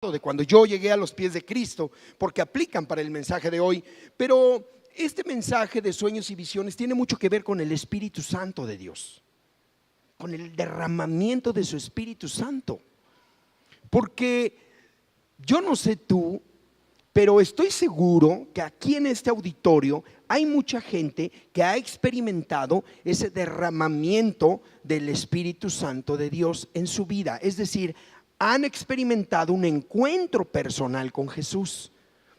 de cuando yo llegué a los pies de Cristo, porque aplican para el mensaje de hoy. Pero este mensaje de sueños y visiones tiene mucho que ver con el Espíritu Santo de Dios, con el derramamiento de su Espíritu Santo. Porque yo no sé tú, pero estoy seguro que aquí en este auditorio hay mucha gente que ha experimentado ese derramamiento del Espíritu Santo de Dios en su vida. Es decir, han experimentado un encuentro personal con Jesús,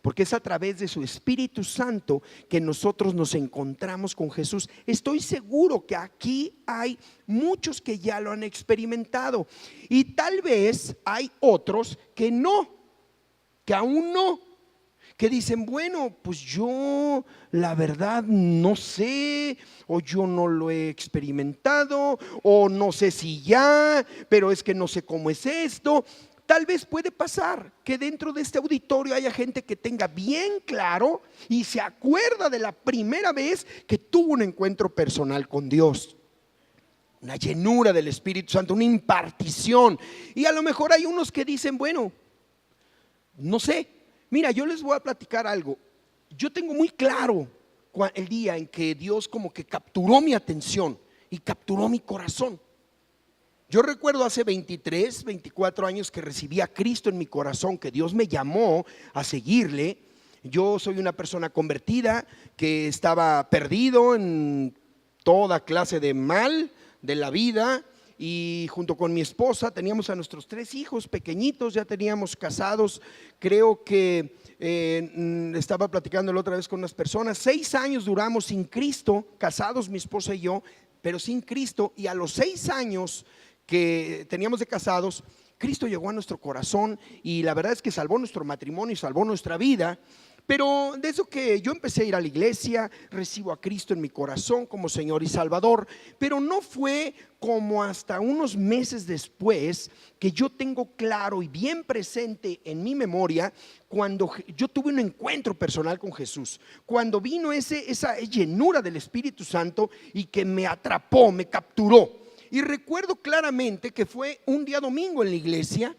porque es a través de su Espíritu Santo que nosotros nos encontramos con Jesús. Estoy seguro que aquí hay muchos que ya lo han experimentado, y tal vez hay otros que no, que aún no, que dicen, bueno, pues yo la verdad no sé, o yo no lo he experimentado, o no sé si ya, pero es que no sé cómo es esto. Tal vez puede pasar que dentro de este auditorio haya gente que tenga bien claro y se acuerda de la primera vez que tuvo un encuentro personal con Dios, una llenura del Espíritu Santo, una impartición. Y a lo mejor hay unos que dicen, bueno, no sé. Mira, yo les voy a platicar algo. Yo tengo muy claro el día en que Dios como que capturó mi atención y capturó mi corazón. Yo recuerdo hace 23, 24 años que recibí a Cristo en mi corazón, que Dios me llamó a seguirle. Yo soy una persona convertida que estaba perdido en toda clase de mal de la vida, y junto con mi esposa teníamos a nuestros 3 hijos pequeñitos, ya teníamos casados. Creo que estaba platicando la otra vez con unas personas, 6 años duramos sin Cristo, casados mi esposa y yo, pero sin Cristo. Y a los 6 años que teníamos de casados, Cristo llegó a nuestro corazón, y la verdad es que salvó nuestro matrimonio y salvó nuestra vida. Pero de eso que yo empecé a ir a la iglesia, recibo a Cristo en mi corazón como Señor y Salvador, pero no fue como hasta unos meses después que yo tengo claro y bien presente en mi memoria cuando yo tuve un encuentro personal con Jesús, cuando vino esa llenura del Espíritu Santo y que me atrapó, me capturó. Y recuerdo claramente que fue un día domingo en la iglesia,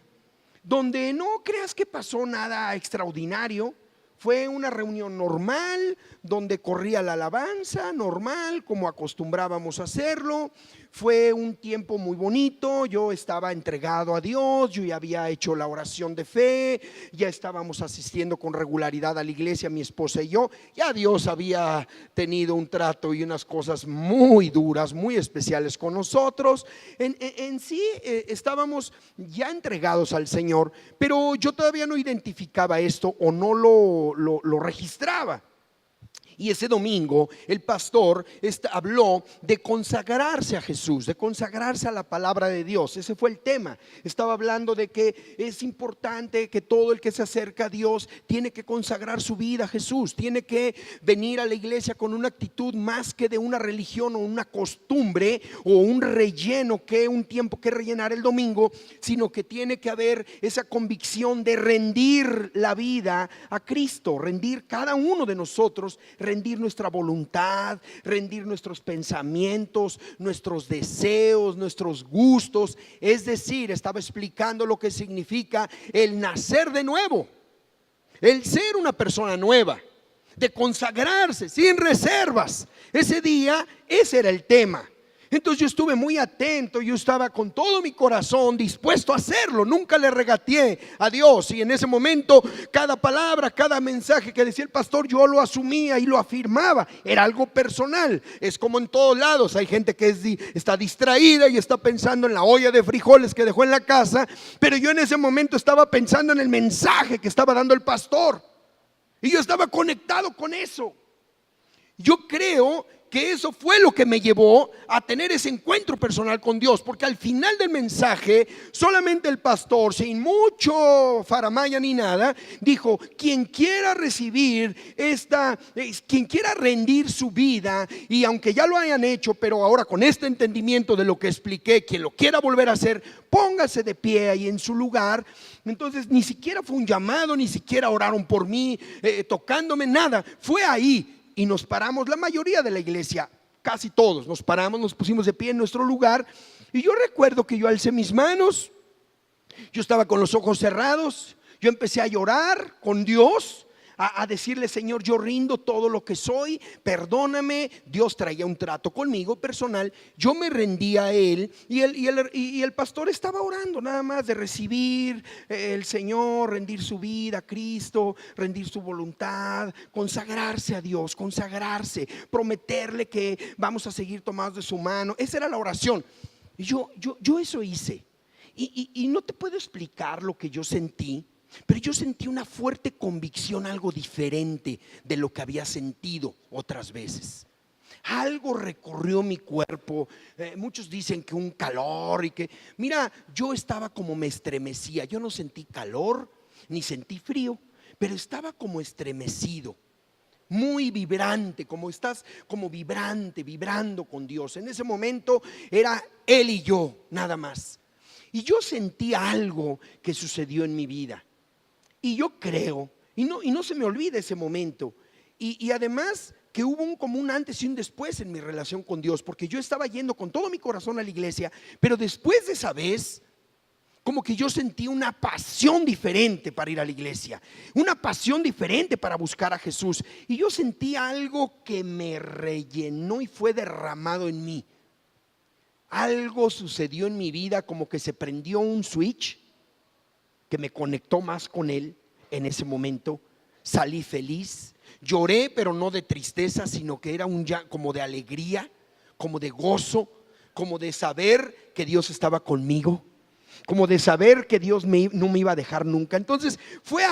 donde no creas que pasó nada extraordinario. Fue una reunión normal, donde corría la alabanza, normal, como acostumbrábamos a hacerlo. Fue un tiempo muy bonito, yo estaba entregado a Dios, yo ya había hecho la oración de fe, ya estábamos asistiendo con regularidad a la iglesia, mi esposa y yo. Ya Dios había tenido un trato y unas cosas muy duras, muy especiales con nosotros. En sí estábamos ya entregados al Señor, pero yo todavía no identificaba esto o no lo registraba. Y ese domingo el pastor habló de consagrarse a Jesús, de consagrarse a la palabra de Dios. Ese fue el tema. Estaba hablando de que es importante que todo el que se acerca a Dios tiene que consagrar su vida a Jesús, tiene que venir a la iglesia con una actitud más que de una religión o una costumbre o un relleno, que un tiempo que rellenar el domingo, sino que tiene que haber esa convicción de rendir la vida a Cristo, rendir cada uno de nosotros, rendir nuestra voluntad, rendir nuestros pensamientos, nuestros deseos, nuestros gustos. Es decir, estaba explicando lo que significa el nacer de nuevo, el ser una persona nueva, de consagrarse sin reservas. Ese día ese era el tema. Entonces yo estuve muy atento, yo estaba con todo mi corazón dispuesto a hacerlo, nunca le regateé a Dios. Y en ese momento cada palabra, cada mensaje que decía el pastor, yo lo asumía y lo afirmaba. Era algo personal. Es como en todos lados, hay gente que está distraída y está pensando en la olla de frijoles que dejó en la casa, pero yo en ese momento estaba pensando en el mensaje que estaba dando el pastor, y yo estaba conectado con eso. Yo creo que eso fue lo que me llevó a tener ese encuentro personal con Dios, porque al final del mensaje solamente el pastor, sin mucho faramaya ni nada, dijo: quien quiera recibir quien quiera rendir su vida, y aunque ya lo hayan hecho, pero ahora con este entendimiento de lo que expliqué, quien lo quiera volver a hacer, póngase de pie ahí en su lugar. Entonces ni siquiera fue un llamado, ni siquiera oraron por mí, tocándome, nada. Fue ahí. Y nos paramos, la mayoría de la iglesia, casi todos nos paramos, nos pusimos de pie en nuestro lugar. Y yo recuerdo que yo alcé mis manos, yo estaba con los ojos cerrados, Yo empecé a llorar con Dios, a decirle: Señor, yo rindo todo lo que soy, perdóname. Dios traía un trato conmigo personal, yo me rendía a Él, y el pastor estaba orando nada más de recibir el Señor, rendir su vida a Cristo, rendir su voluntad, consagrarse a Dios, consagrarse, prometerle que vamos a seguir tomados de su mano. Esa era la oración. Y yo eso hice, y no te puedo explicar lo que yo sentí, pero yo sentí una fuerte convicción, algo diferente de lo que había sentido otras veces. Algo recorrió mi cuerpo. Muchos dicen que un calor, y que, mira, yo estaba como me estremecía. Yo no sentí calor ni sentí frío, pero estaba como estremecido, muy vibrante, como estás como vibrante, vibrando con Dios. En ese momento era Él y yo, nada más. Y yo sentí algo que sucedió en mi vida. Y yo creo, y no se me olvida ese momento, y además que hubo como un antes y un después en mi relación con Dios, porque yo estaba yendo con todo mi corazón a la iglesia, pero después de esa vez, como que yo sentí una pasión diferente para ir a la iglesia, una pasión diferente para buscar a Jesús, y yo sentí algo que me rellenó y fue derramado en mí. Algo sucedió en mi vida, como que se prendió un switch que me conectó más con Él. En ese momento salí feliz, lloré, pero no de tristeza, sino que era como de alegría, como de gozo, como de saber que Dios estaba conmigo, como de saber que Dios no me iba a dejar nunca. Entonces fue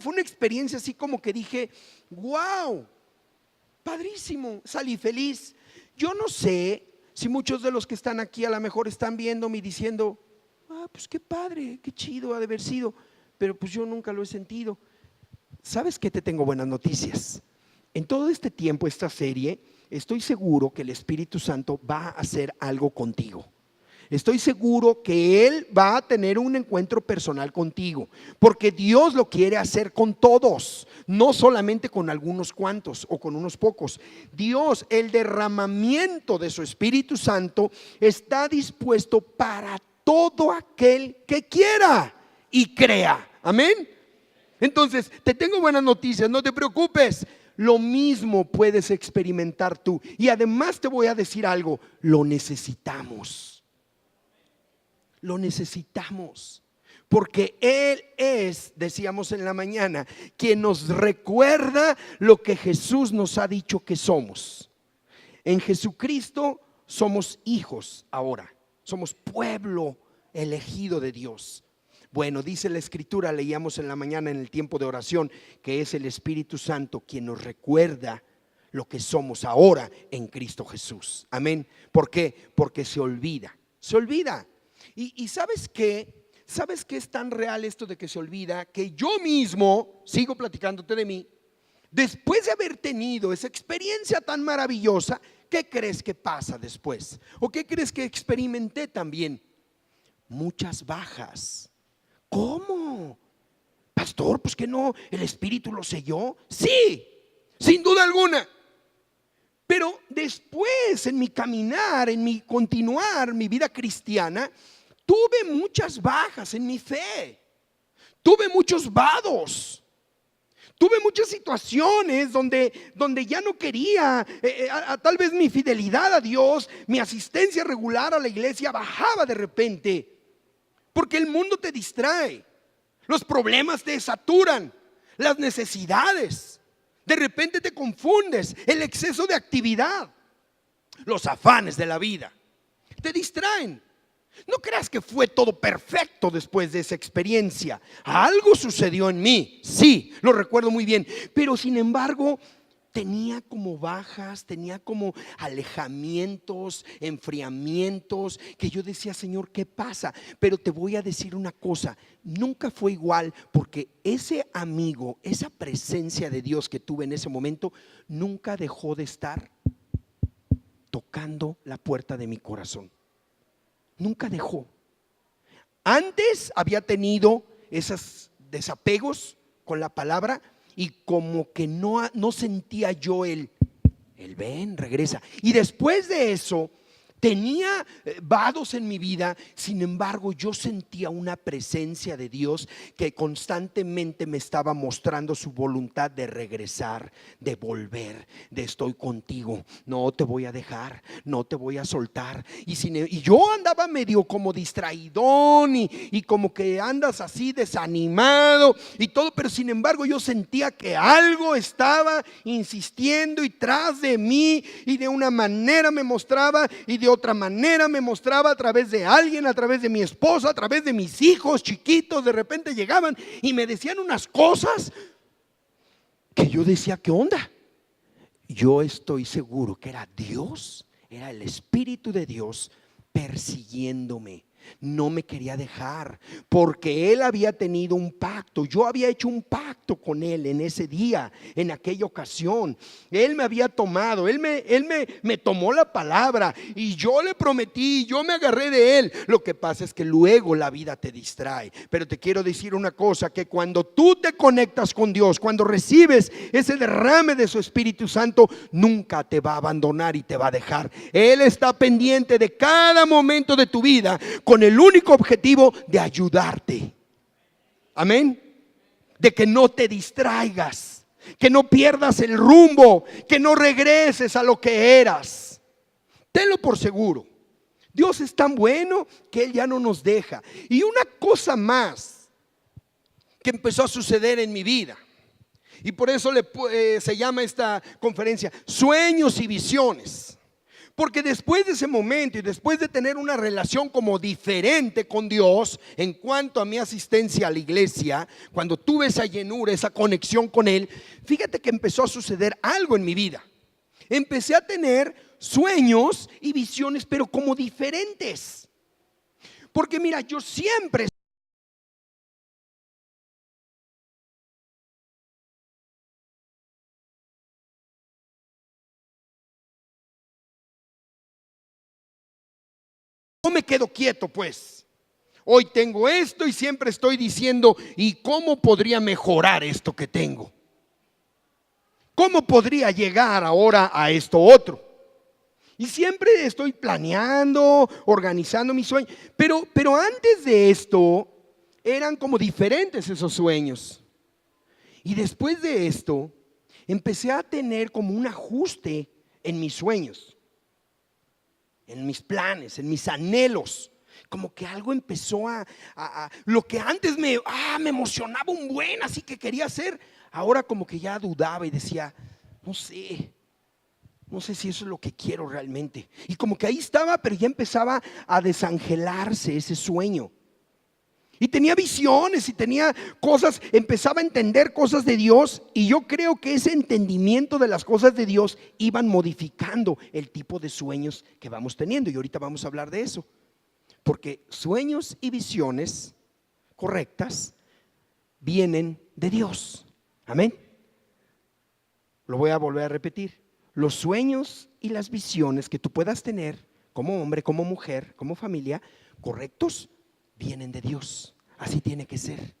una experiencia así como que dije: wow, padrísimo, salí feliz. Yo no sé si muchos de los que están aquí a lo mejor están viéndome y diciendo: pues qué padre, qué chido ha de haber sido, pero pues yo nunca lo he sentido. ¿Sabes qué? Te tengo buenas noticias. En todo este tiempo, esta serie, estoy seguro que el Espíritu Santo va a hacer algo contigo. Estoy seguro que Él va a tener un encuentro personal contigo, porque Dios lo quiere hacer con todos, no solamente con algunos cuantos o con unos pocos. Dios, el derramamiento de su Espíritu Santo está dispuesto para todo aquel que quiera y crea. Amén. Entonces, te tengo buenas noticias, no te preocupes. Lo mismo puedes experimentar tú. Y además te voy a decir algo: lo necesitamos. Lo necesitamos, porque Él es, decíamos en la mañana, quien nos recuerda lo que Jesús nos ha dicho que somos. En Jesucristo somos hijos ahora, somos pueblo elegido de Dios. Bueno, dice la Escritura, leíamos en la mañana en el tiempo de oración, que es el Espíritu Santo quien nos recuerda lo que somos ahora en Cristo Jesús. Amén. ¿Por qué? Porque se olvida. Y ¿sabes qué? ¿Sabes qué es tan real esto de que se olvida? Que yo mismo, sigo platicándote de mí, después de haber tenido esa experiencia tan maravillosa, ¿qué crees que pasa después? ¿O qué crees que experimenté también? Muchas bajas. ¿Cómo? Pastor, pues que no, el Espíritu lo selló. Sí, sin duda alguna. Pero después, en mi caminar, en mi continuar, mi vida cristiana, tuve muchas bajas en mi fe. Tuve muchos vados. Tuve muchas situaciones donde ya no quería, tal vez mi fidelidad a Dios, mi asistencia regular a la iglesia bajaba de repente. Porque el mundo te distrae, los problemas te saturan, las necesidades, de repente te confundes, el exceso de actividad, los afanes de la vida te distraen. No creas que fue todo perfecto después de esa experiencia. Algo sucedió en mí, sí, lo recuerdo muy bien, pero sin embargo tenía como bajas, tenía como alejamientos, enfriamientos, que yo decía: Señor, ¿qué pasa? Pero te voy a decir una cosa: nunca fue igual, porque ese amigo, esa presencia de Dios que tuve en ese momento, nunca dejó de estar tocando la puerta de mi corazón. Nunca dejó. Antes había tenido esos desapegos con la palabra, y como que no sentía yo el ven, regresa. Y después de eso tenía vados en mi vida. Sin embargo, yo sentía una presencia de Dios que constantemente me estaba mostrando su voluntad de regresar, de volver, de estoy contigo, no te voy a dejar, no te voy a soltar. Y yo andaba medio como distraidón y como que andas así desanimado y todo, pero sin embargo yo sentía que algo estaba insistiendo y tras de mí, y de una manera me mostraba y de otra manera me mostraba a través de alguien, a través de mi esposa, a través de mis hijos chiquitos. De repente llegaban y me decían unas cosas que yo decía, ¿qué onda? Yo estoy seguro que era Dios, era el Espíritu de Dios persiguiéndome. No me quería dejar, porque Él había tenido un pacto. Yo había hecho un pacto con Él en ese día, en aquella ocasión. Él me había tomado, Él me tomó la palabra y yo le prometí, yo me agarré de Él. Lo que pasa es que luego la vida te distrae. Pero te quiero decir una cosa, que cuando tú te conectas con Dios, cuando recibes ese derrame de su Espíritu Santo, nunca te va a abandonar y te va a dejar. Él está pendiente de cada momento de tu vida, con el único objetivo de ayudarte. Amén. De que no te distraigas, que no pierdas el rumbo, que no regreses a lo que eras. Tenlo por seguro. Dios es tan bueno que Él ya no nos deja. Y una cosa más que empezó a suceder en mi vida, y por eso se llama esta conferencia Sueños y Visiones. Porque después de ese momento y después de tener una relación como diferente con Dios en cuanto a mi asistencia a la iglesia, cuando tuve esa llenura, esa conexión con Él, fíjate que empezó a suceder algo en mi vida. Empecé a tener sueños y visiones, pero como diferentes. Porque mira, yo siempre no me quedo quieto, pues. Hoy tengo esto y siempre estoy diciendo, ¿y cómo podría mejorar esto que tengo? ¿Cómo podría llegar ahora a esto otro? Y siempre estoy planeando, organizando mis sueños. Pero antes de esto eran como diferentes esos sueños. Y después de esto empecé a tener como un ajuste en mis sueños, en mis planes, en mis anhelos. Como que algo empezó lo que antes me emocionaba un buen, así que quería hacer, ahora como que ya dudaba y decía, no sé si eso es lo que quiero realmente. Y como que ahí estaba, pero ya empezaba a desangelarse ese sueño. Y tenía visiones y tenía cosas, empezaba a entender cosas de Dios. Y yo creo que ese entendimiento de las cosas de Dios iban modificando el tipo de sueños que vamos teniendo. Y ahorita vamos a hablar de eso. Porque sueños y visiones correctas vienen de Dios. Amén. Lo voy a volver a repetir. Los sueños y las visiones que tú puedas tener como hombre, como mujer, como familia, correctos, vienen de Dios. Así tiene que ser.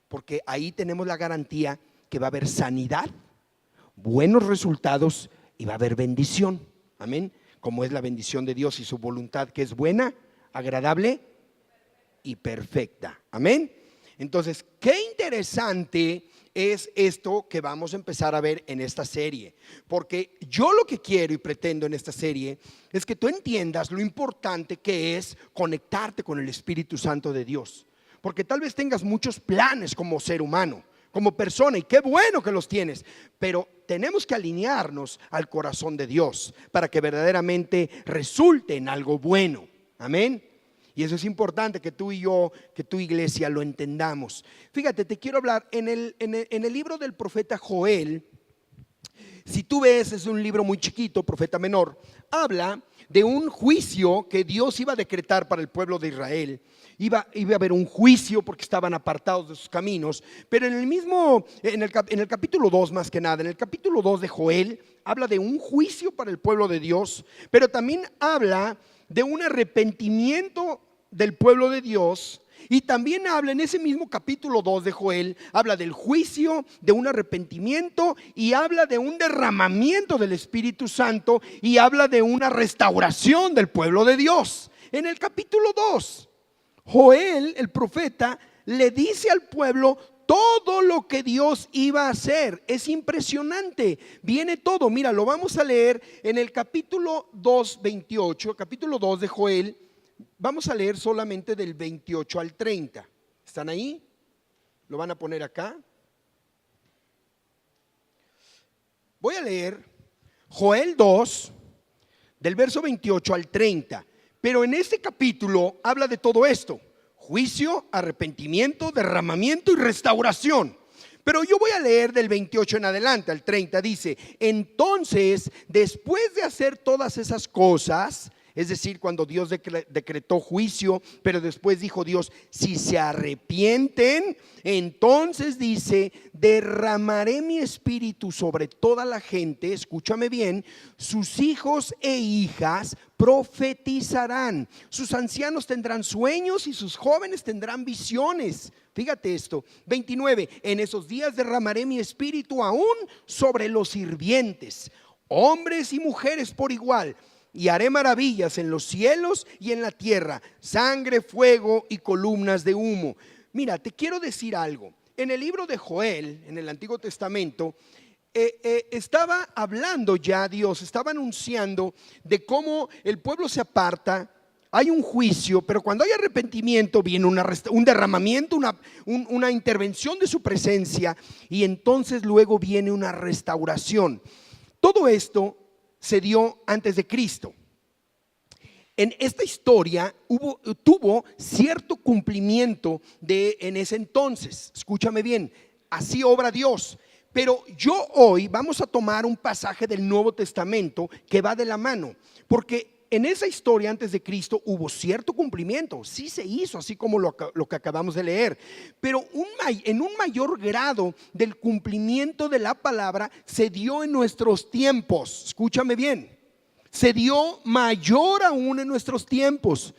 Porque ahí tenemos la garantía que va a haber sanidad, buenos resultados y va a haber bendición. Amén. Como es la bendición de Dios y su voluntad, que es buena, agradable y perfecta. Amén. Entonces, qué interesante es esto que vamos a empezar a ver en esta serie. Porque yo lo que quiero y pretendo en esta serie es que tú entiendas lo importante que es conectarte con el Espíritu Santo de Dios. Porque tal vez tengas muchos planes como ser humano, como persona, y qué bueno que los tienes, pero tenemos que alinearnos al corazón de Dios para que verdaderamente resulte en algo bueno. Amén. Y eso es importante que tú y yo, que tu iglesia lo entendamos. Fíjate, te quiero hablar en el libro del profeta Joel. Si tú ves, es un libro muy chiquito, profeta menor. Habla de un juicio que Dios iba a decretar para el pueblo de Israel. Iba a haber un juicio porque estaban apartados de sus caminos. Pero en el capítulo 2 más que nada, en el capítulo 2 de Joel, habla de un juicio para el pueblo de Dios. Pero también habla de un arrepentimiento del pueblo de Dios Y también habla en ese mismo capítulo 2 de Joel, habla del juicio, de un arrepentimiento, y habla de un derramamiento del Espíritu Santo, y habla de una restauración del pueblo de Dios. En el capítulo 2, Joel, el profeta, le dice al pueblo todo lo que Dios iba a hacer. Es impresionante, viene todo. Mira, lo vamos a leer en el capítulo 2, 28, capítulo 2 de Joel. Vamos a leer solamente del 28 al 30. ¿Están ahí? ¿Lo van a poner acá? Voy a leer Joel 2, del verso 28 al 30. Pero en este capítulo habla de todo esto: juicio, arrepentimiento, derramamiento y restauración. Pero yo voy a leer del 28 en adelante al 30. Dice: entonces, después de hacer todas esas cosas, es decir, cuando Dios decretó juicio, pero después dijo Dios: si se arrepienten, entonces dice: derramaré mi espíritu sobre toda la gente. Escúchame bien: sus hijos e hijas profetizarán, sus ancianos tendrán sueños y sus jóvenes tendrán visiones. Fíjate esto, 29, en esos días derramaré mi espíritu aún sobre los sirvientes, hombres y mujeres por igual, y haré maravillas en los cielos y en la tierra, sangre, fuego y columnas de humo. Mira, te quiero decir algo. En el libro de Joel, en el Antiguo Testamento, estaba hablando ya Dios, estaba anunciando de cómo el pueblo se aparta. Hay un juicio, pero cuando hay arrepentimiento viene un derramamiento, una intervención de su presencia, y entonces luego viene una restauración. Todo esto se dio antes de Cristo. En esta historia tuvo cierto cumplimiento en ese entonces. Escúchame bien, así obra Dios. Pero yo hoy vamos a tomar un pasaje del Nuevo Testamento que va de la mano, porque en esa historia antes de Cristo hubo cierto cumplimiento, sí se hizo así como lo que acabamos de leer, pero en un mayor grado del cumplimiento de la palabra se dio en nuestros tiempos. Escúchame bien, se dio mayor aún en nuestros tiempos.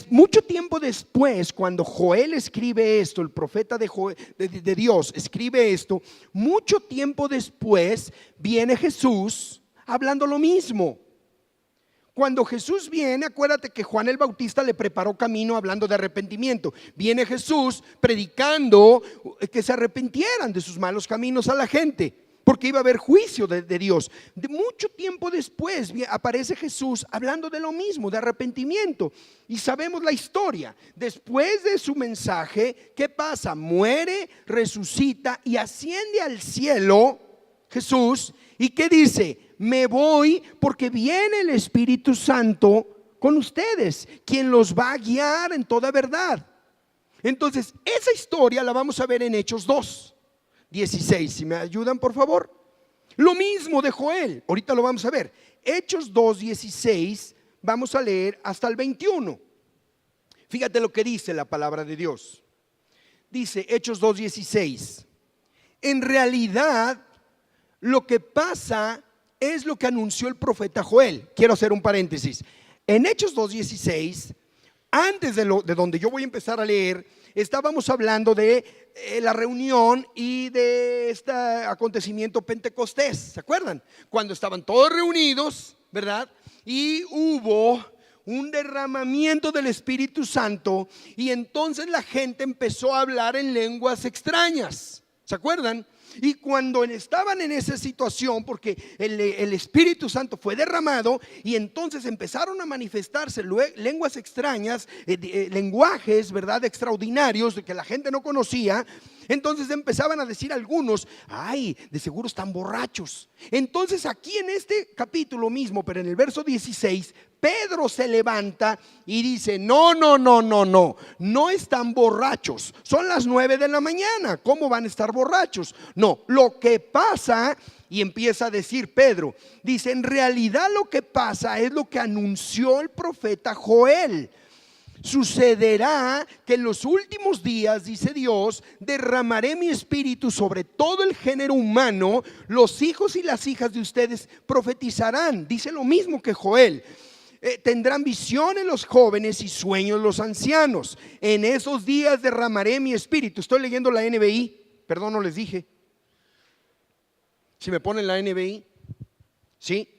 Mucho tiempo después, cuando Joel escribe esto, el profeta de Dios escribe esto, mucho tiempo después viene Jesús hablando lo mismo. Cuando Jesús viene, acuérdate que Juan el Bautista le preparó camino hablando de arrepentimiento. Viene Jesús predicando que se arrepintieran de sus malos caminos a la gente, porque iba a haber juicio de Dios. De mucho tiempo después aparece Jesús hablando de lo mismo, de arrepentimiento. Y sabemos la historia. Después de su mensaje, ¿qué pasa? Muere, resucita y asciende al cielo Jesús. ¿Y qué dice? Me voy porque viene el Espíritu Santo con ustedes, quien los va a guiar en toda verdad. Entonces, esa historia la vamos a ver en Hechos 2, 16. Si me ayudan, por favor. Lo mismo de Joel, ahorita lo vamos a ver. Hechos 2, 16, vamos a leer hasta el 21. Fíjate lo que dice la palabra de Dios. Dice Hechos 2, 16. En realidad, lo que pasa es lo que anunció el profeta Joel. Quiero hacer un paréntesis. En Hechos 2, 16, antes de donde yo voy a empezar a leer, estábamos hablando de la reunión y de este acontecimiento Pentecostés. ¿Se acuerdan? Cuando estaban todos reunidos, ¿verdad? Y hubo un derramamiento del Espíritu Santo, y entonces la gente empezó a hablar en lenguas extrañas. ¿Se acuerdan? Y cuando estaban en esa situación, porque el Espíritu Santo fue derramado, y entonces empezaron a manifestarse lenguas extrañas, lenguajes, ¿verdad?, extraordinarios de que la gente no conocía. Entonces empezaban a decir algunos: ay, de seguro están borrachos. Entonces aquí en este capítulo mismo, pero en el verso 16, Pedro se levanta y dice: no están borrachos, son las 9 de la mañana, ¿cómo van a estar borrachos? No, lo que pasa, y empieza a decir Pedro, dice: en realidad lo que pasa es lo que anunció el profeta Joel. Sucederá que en los últimos días, dice Dios, derramaré mi espíritu sobre todo el género humano. Los hijos y las hijas de ustedes profetizarán. Dice lo mismo que Joel. tendrán visiones los jóvenes y sueños los ancianos. En esos días derramaré mi espíritu. Estoy leyendo la NBI, perdón, no les dije. Si me ponen la NBI, ¿sí?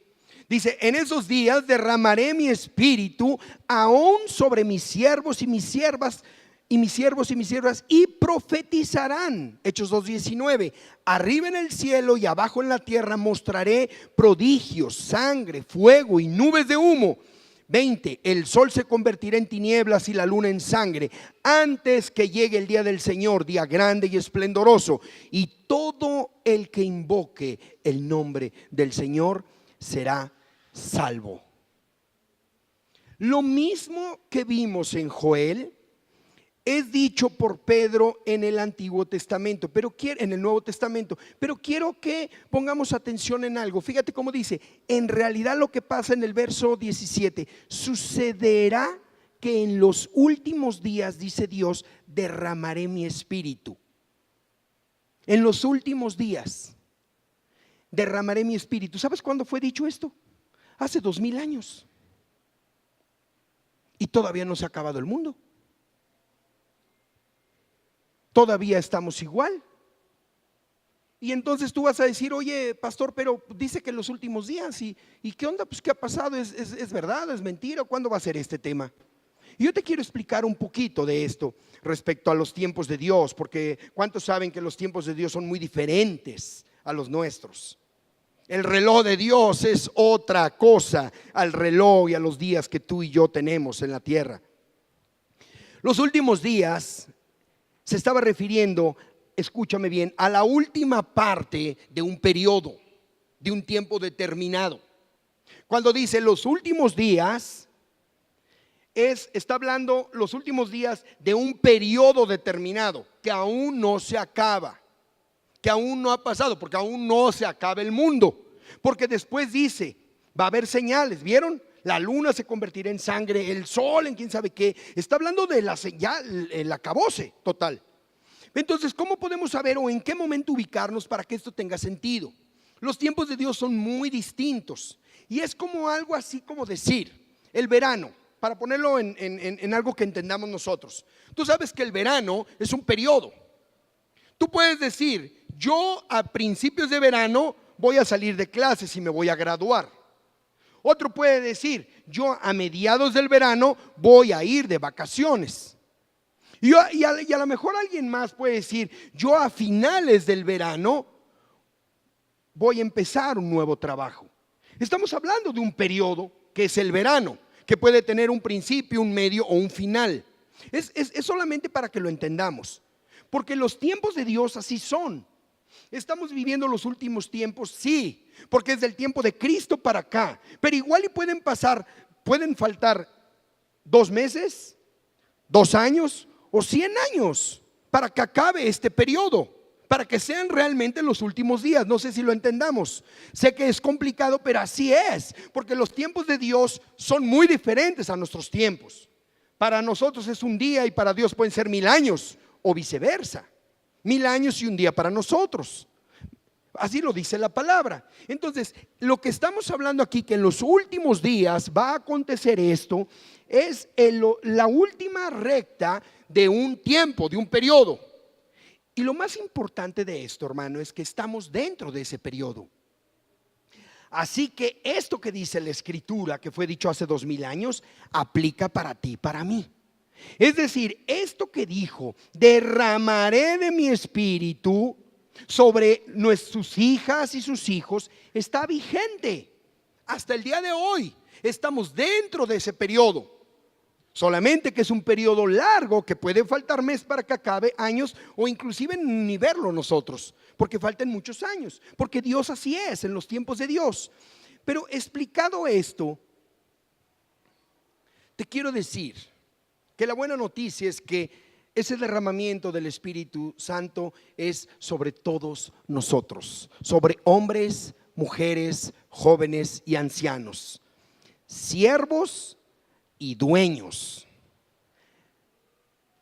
Dice, en esos días derramaré mi espíritu aún sobre mis siervos y mis siervas, y mis siervos y mis siervas, y profetizarán. Hechos 2:19. Arriba en el cielo y abajo en la tierra mostraré prodigios, sangre, fuego y nubes de humo. 20. El sol se convertirá en tinieblas y la luna en sangre antes que llegue el día del Señor, día grande y esplendoroso. Y todo el que invoque el nombre del Señor será salvo. Lo mismo que vimos en Joel es dicho por Pedro en el Antiguo Testamento, en el Nuevo Testamento. Pero quiero que pongamos atención en algo. Fíjate cómo dice, en realidad lo que pasa en el verso 17, sucederá que en los últimos días, dice Dios, derramaré mi espíritu. En los últimos días derramaré mi espíritu. ¿Sabes cuándo fue dicho esto? Hace 2000 años. Y todavía no se ha acabado el mundo. Todavía estamos igual. Y entonces tú vas a decir, oye, pastor, pero dice que en los últimos días, ¿y qué onda? Pues ¿qué ha pasado? ¿Es verdad? ¿Es mentira? ¿Cuándo va a ser este tema? Y yo te quiero explicar un poquito de esto respecto a los tiempos de Dios, porque ¿cuántos saben que los tiempos de Dios son muy diferentes a los nuestros? El reloj de Dios es otra cosa al reloj y a los días que tú y yo tenemos en la tierra. Los últimos días se estaba refiriendo, escúchame bien, a la última parte de un periodo, de un tiempo determinado. Cuando dice los últimos días, está hablando los últimos días de un periodo determinado que aún no se acaba, que aún no ha pasado, porque aún no se acaba el mundo. Porque después dice, va a haber señales, ¿vieron? La luna se convertirá en sangre, el sol en quién sabe qué. Está hablando de el acabose total. Entonces, ¿cómo podemos saber o en qué momento ubicarnos para que esto tenga sentido? Los tiempos de Dios son muy distintos. Y es como algo así como decir, el verano, para ponerlo en algo que entendamos nosotros. Tú sabes que el verano es un periodo. Tú puedes decir, yo a principios de verano voy a salir de clases y me voy a graduar. Otro puede decir, yo a mediados del verano voy a ir de vacaciones. Y a lo mejor alguien más puede decir, yo a finales del verano voy a empezar un nuevo trabajo. Estamos hablando de un periodo que es el verano, que puede tener un principio, un medio o un final. Es solamente para que lo entendamos, porque los tiempos de Dios así son. Estamos viviendo los últimos tiempos, sí, porque es del tiempo de Cristo para acá. Pero igual y pueden faltar 2 meses, 2 años o 100 años para que acabe este periodo, para que sean realmente los últimos días. No sé si lo entendamos. Sé que es complicado, pero así es, porque los tiempos de Dios son muy diferentes a nuestros tiempos. Para nosotros es un día y para Dios pueden ser 1000 años o viceversa. 1000 años y un día para nosotros. Así lo dice la palabra. Entonces, lo que estamos hablando aquí, que en los últimos días va a acontecer esto, es la última recta de un tiempo, de un periodo. Y lo más importante de esto, hermano, es que estamos dentro de ese periodo. Así que esto que dice la Escritura, que fue dicho hace 2000 años, aplica para ti y para mí. Es decir, esto que dijo, derramaré de mi espíritu sobre sus hijas y sus hijos, está vigente hasta el día de hoy. Estamos dentro de ese periodo. Solamente que es un periodo largo, que puede faltar mes para que acabe, años, o inclusive ni verlo nosotros, porque faltan muchos años, porque Dios así es en los tiempos de Dios. Pero explicado esto, te quiero decir que la buena noticia es que ese derramamiento del Espíritu Santo es sobre todos nosotros, sobre hombres, mujeres, jóvenes y ancianos, siervos y dueños,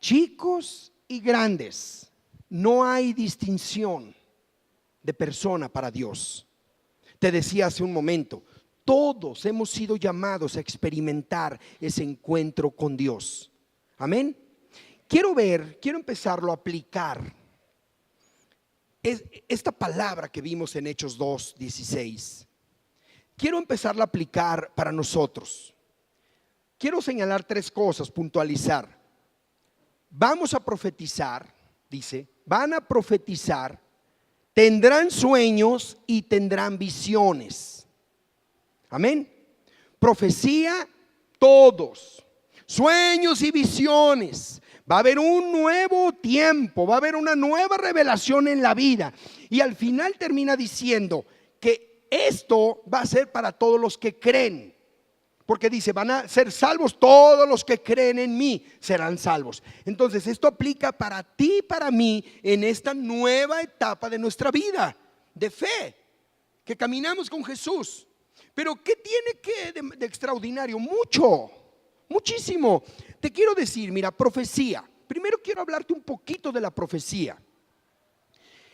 chicos y grandes. No hay distinción de persona para Dios. Te decía hace un momento, todos hemos sido llamados a experimentar ese encuentro con Dios. Amén. Quiero empezarlo a aplicar. Esta palabra que vimos en Hechos 2:16, quiero empezarla a aplicar para nosotros. Quiero señalar tres cosas, puntualizar. Vamos a profetizar, dice, van a profetizar, tendrán sueños y tendrán visiones. Amén. Profecía, todos. Sueños y visiones. Va a haber un nuevo tiempo, va a haber una nueva revelación en la vida. Y al final termina diciendo que esto va a ser para todos los que creen. Porque dice, van a ser salvos todos los que creen en mí, serán salvos. Entonces esto aplica para ti y para mí en esta nueva etapa de nuestra vida de fe, que caminamos con Jesús. Pero ¿qué tiene de extraordinario? Muchísimo. Te quiero decir, mira, profecía. Primero quiero hablarte un poquito de la profecía.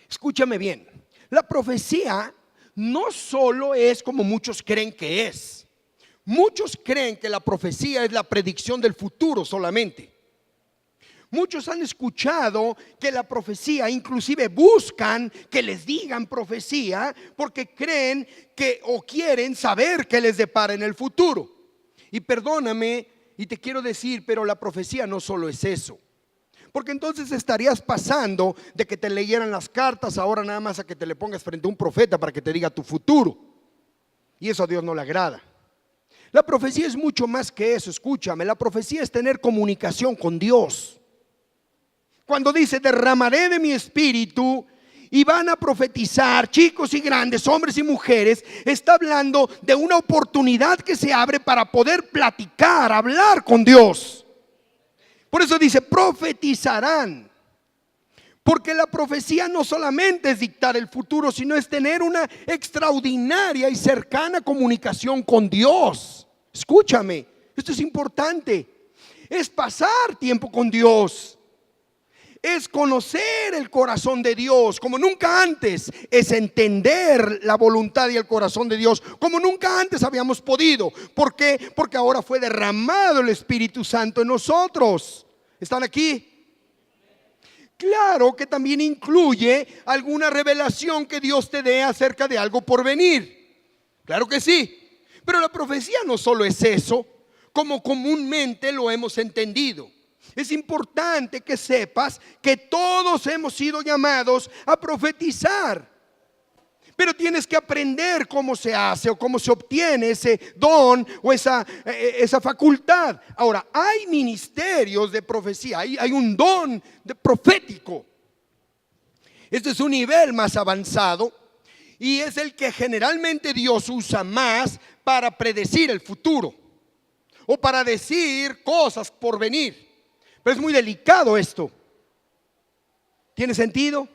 Escúchame bien. La profecía no solo es como muchos creen que es. Muchos creen que la profecía es la predicción del futuro solamente. Muchos han escuchado que la profecía, inclusive buscan que les digan profecía porque creen que o quieren saber qué les depara en el futuro. Y perdóname, y te quiero decir, pero la profecía no solo es eso. Porque entonces estarías pasando de que te leyeran las cartas ahora nada más a que te le pongas frente a un profeta para que te diga tu futuro. Y eso a Dios no le agrada. La profecía es mucho más que eso, escúchame. La profecía es tener comunicación con Dios. Cuando dice derramaré de mi espíritu y van a profetizar chicos y grandes, hombres y mujeres, está hablando de una oportunidad que se abre para poder platicar, hablar con Dios. Por eso dice profetizarán. Porque la profecía no solamente es dictar el futuro, sino es tener una extraordinaria y cercana comunicación con Dios. Escúchame, esto es importante. Es pasar tiempo con Dios. Es conocer el corazón de Dios como nunca antes. Es entender la voluntad y el corazón de Dios como nunca antes habíamos podido. ¿Por qué? Porque ahora fue derramado el Espíritu Santo en nosotros. ¿Están aquí? Claro que también incluye alguna revelación que Dios te dé acerca de algo por venir. Claro que sí. Pero la profecía no solo es eso, como comúnmente lo hemos entendido. Es importante que sepas que todos hemos sido llamados a profetizar. Pero tienes que aprender cómo se hace o cómo se obtiene ese don o esa facultad. Ahora, hay ministerios de profecía, hay un don profético. Este es un nivel más avanzado y es el que generalmente Dios usa más para predecir el futuro o para decir cosas por venir. Pero es muy delicado esto. ¿Tiene sentido?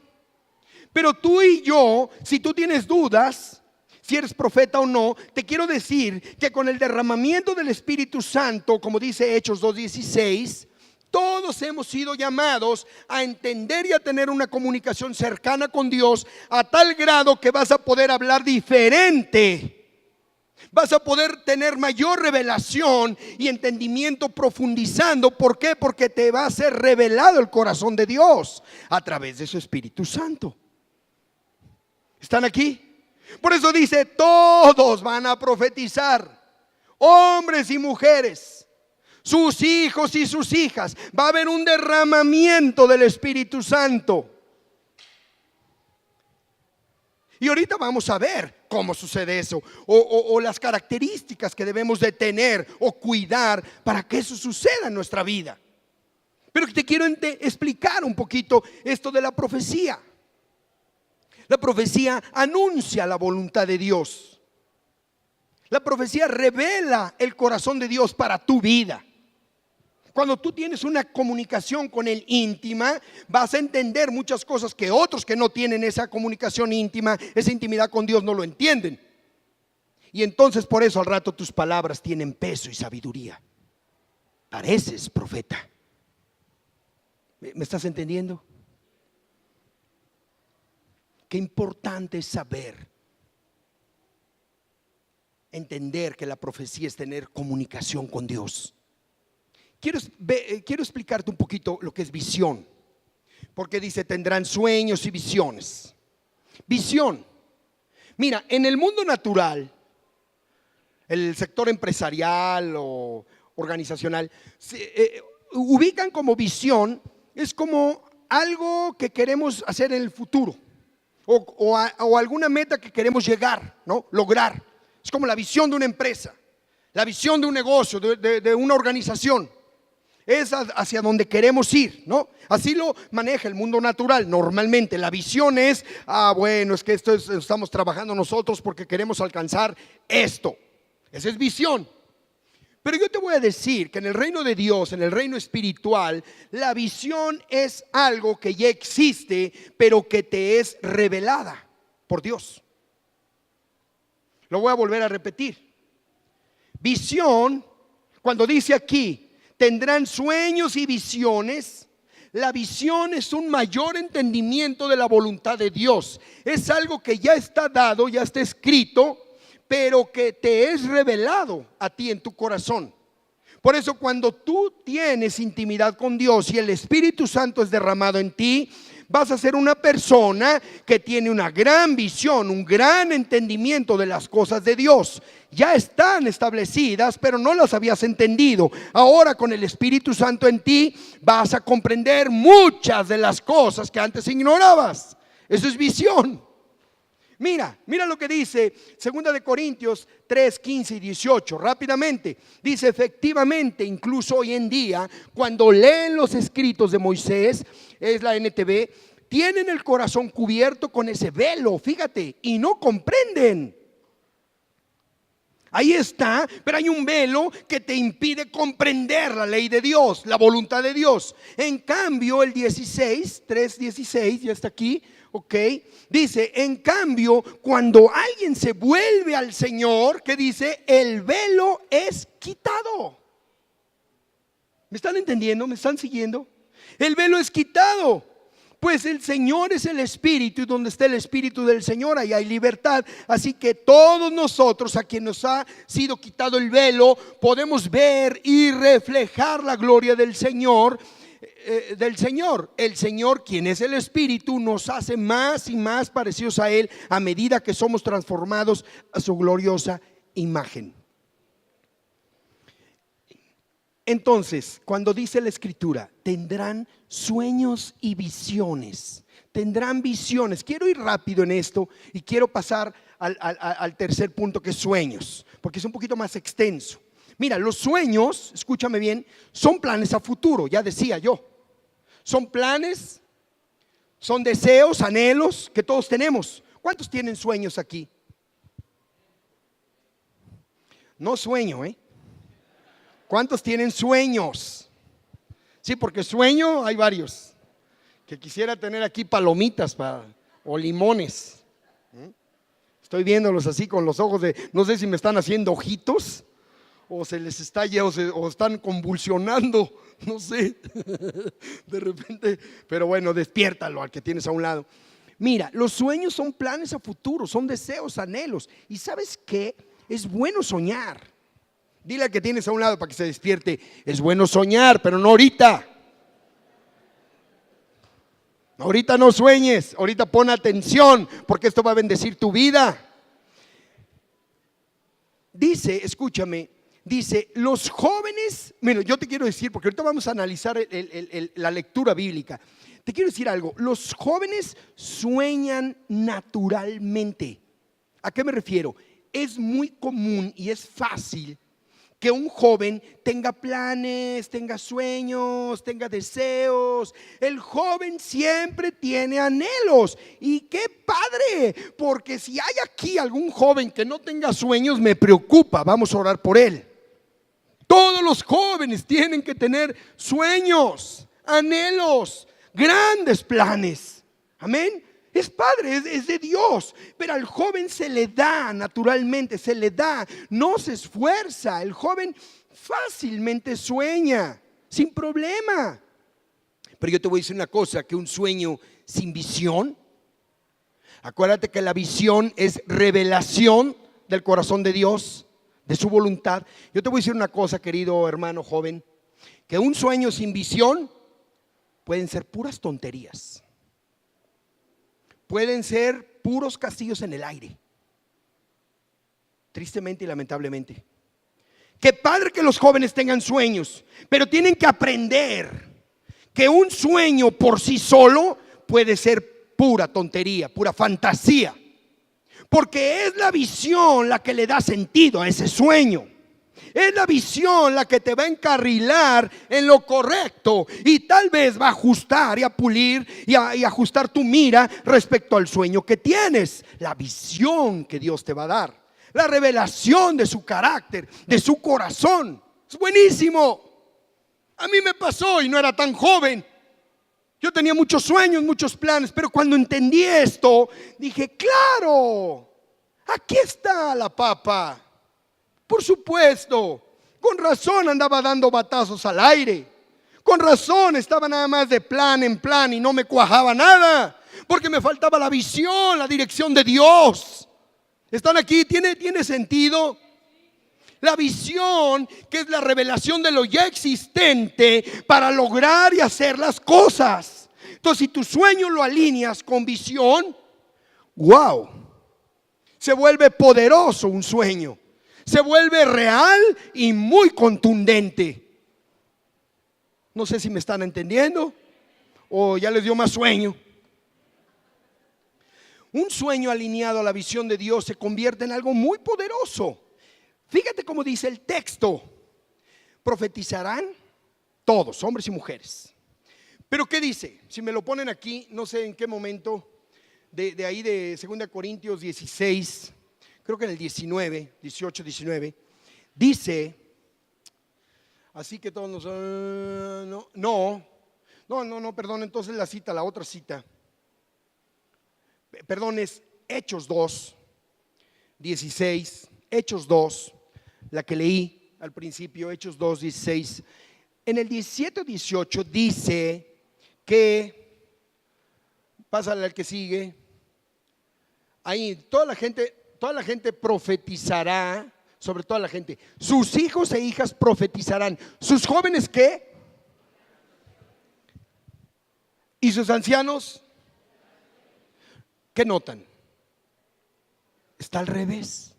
Pero tú y yo, si tú tienes dudas, si eres profeta o no, te quiero decir que con el derramamiento del Espíritu Santo, como dice Hechos 2:16, todos hemos sido llamados a entender y a tener una comunicación cercana con Dios a tal grado que vas a poder hablar diferente. Vas a poder tener mayor revelación y entendimiento profundizando. ¿Por qué? Porque te va a ser revelado el corazón de Dios a través de su Espíritu Santo. ¿Están aquí? Por eso dice, todos van a profetizar, hombres y mujeres, sus hijos y sus hijas. Va a haber un derramamiento del Espíritu Santo. Y ahorita vamos a ver cómo sucede eso o las características que debemos de tener o cuidar para que eso suceda en nuestra vida. Pero te quiero explicar un poquito esto de la profecía. La profecía anuncia la voluntad de Dios. La profecía revela el corazón de Dios para tu vida. Cuando tú tienes una comunicación con Él íntima, vas a entender muchas cosas que otros que no tienen esa comunicación íntima, esa intimidad con Dios, no lo entienden. Y entonces por eso al rato tus palabras tienen peso y sabiduría. Pareces profeta. ¿Me estás entendiendo? Qué importante es saber entender que la profecía es tener comunicación con Dios. Quiero explicarte un poquito lo que es visión, porque dice tendrán sueños y visiones. Visión. Mira, en el mundo natural, el sector empresarial o organizacional, ubican como visión, es como algo que queremos hacer en el futuro o alguna meta que queremos llegar, ¿no? Lograr. Es como la visión de una empresa, la visión de un negocio, de una organización. Es hacia donde queremos ir, ¿no? Así lo maneja el mundo natural. Normalmente la visión es, bueno, es que estamos trabajando nosotros porque queremos alcanzar esto. Esa es visión. Pero yo te voy a decir que en el reino de Dios, en el reino espiritual, la visión es algo que ya existe, pero que te es revelada por Dios. Lo voy a volver a repetir. Visión, cuando dice aquí, tendrán sueños y visiones. La visión es un mayor entendimiento de la voluntad de Dios. Es algo que ya está dado, ya está escrito, pero que te es revelado a ti en tu corazón. Por eso cuando tú tienes intimidad con Dios y el Espíritu Santo es derramado en ti, vas a ser una persona que tiene una gran visión, un gran entendimiento de las cosas de Dios. Ya están establecidas, pero no las habías entendido. Ahora con el Espíritu Santo en ti vas a comprender muchas de las cosas que antes ignorabas. Eso es visión. Mira lo que dice 2 de Corintios 3, 15 y 18, rápidamente. Dice, efectivamente, incluso hoy en día, cuando leen los escritos de Moisés, es la NTV, tienen el corazón cubierto con ese velo, fíjate, y no comprenden. Ahí está, pero hay un velo que te impide comprender la ley de Dios, la voluntad de Dios. En cambio, el 16, 3:16, ya está aquí. Ok, dice, en cambio, cuando alguien se vuelve al Señor, que dice, el velo es quitado. ¿Me están entendiendo? ¿Me están siguiendo? El velo es quitado. Pues el Señor es el Espíritu, y donde está el Espíritu del Señor, ahí hay libertad. Así que todos nosotros, a quien nos ha sido quitado el velo, podemos ver y reflejar la gloria del Señor. El Señor, quien es el Espíritu, nos hace más y más parecidos a Él a medida que somos transformados a su gloriosa imagen. Entonces, cuando dice la Escritura, tendrán sueños y visiones, tendrán visiones. Quiero ir rápido en esto y quiero pasar al tercer punto, que es sueños, porque es un poquito más extenso. Mira, los sueños, escúchame bien, son planes a futuro, ya decía yo. Son planes, son deseos, anhelos que todos tenemos. ¿Cuántos tienen sueños aquí? No sueño, ¿eh? ¿Cuántos tienen sueños? Sí, porque sueño hay varios. Que quisiera tener aquí palomitas o limones. Estoy viéndolos así con los ojos no sé si me están haciendo ojitos o se les estalla o están convulsionando, no sé, de repente, pero bueno, despiértalo al que tienes a un lado. Mira, los sueños son planes a futuro, son deseos, anhelos. ¿Y sabes qué? Es bueno soñar. Dile al que tienes a un lado para que se despierte, es bueno soñar, pero no ahorita. Ahorita no sueñes, ahorita pon atención, porque esto va a bendecir tu vida. Dice, escúchame, dice, los jóvenes, mira, yo te quiero decir, porque ahorita vamos a analizar la lectura bíblica. Te quiero decir algo, los jóvenes sueñan naturalmente. ¿A qué me refiero? Es muy común y es fácil que un joven tenga planes, tenga sueños, tenga deseos. El joven siempre tiene anhelos. Y qué padre, porque si hay aquí algún joven que no tenga sueños, me preocupa. Vamos a orar por él. Todos los jóvenes tienen que tener sueños, anhelos, grandes planes. Amén. Es padre, es de Dios, pero al joven se le da naturalmente, se le da, no se esfuerza. El joven fácilmente sueña, sin problema. Pero yo te voy a decir una cosa, que un sueño sin visión, acuérdate que la visión es revelación del corazón de Dios, de su voluntad. Yo te voy a decir una cosa, querido hermano joven, que un sueño sin visión pueden ser puras tonterías, pueden ser puros castillos en el aire, tristemente y lamentablemente. Qué padre que los jóvenes tengan sueños, pero tienen que aprender que un sueño por sí solo puede ser pura tontería, pura fantasía, porque es la visión la que le da sentido a ese sueño. Es la visión la que te va a encarrilar en lo correcto y tal vez va a ajustar y a pulir y ajustar tu mira respecto al sueño que tienes. La visión que Dios te va a dar, la revelación de su carácter, de su corazón. Es buenísimo. A mí me pasó y no era tan joven. Yo tenía muchos sueños, muchos planes, pero cuando entendí esto, dije, claro, aquí está la papa. Por supuesto, con razón andaba dando batazos al aire. Con razón estaba nada más de plan en plan y no me cuajaba nada, porque me faltaba la visión, la dirección de Dios. ¿Están aquí? ¿Tiene sentido? La visión, que es la revelación de lo ya existente para lograr y hacer las cosas. Entonces, si tu sueño lo alineas con visión, wow, se vuelve poderoso un sueño. Se vuelve real y muy contundente. No sé si me están entendiendo o ya les dio más sueño. Un sueño alineado a la visión de Dios se convierte en algo muy poderoso. Fíjate cómo dice el texto: profetizarán todos, hombres y mujeres. Pero ¿qué dice? Si me lo ponen aquí, no sé en qué momento, de ahí de 2 Corintios 16, creo que en el 19, 18, 19, dice, así que todos no, perdón, entonces la otra cita, perdón, es Hechos 2, 16, Hechos 2, la que leí al principio, Hechos 2, 16. En el 17 o 18 dice que, pásale al que sigue, ahí toda la gente profetizará, sobre toda la gente. Sus hijos e hijas profetizarán. ¿Sus jóvenes qué? ¿Y sus ancianos? ¿Qué notan? Está al revés.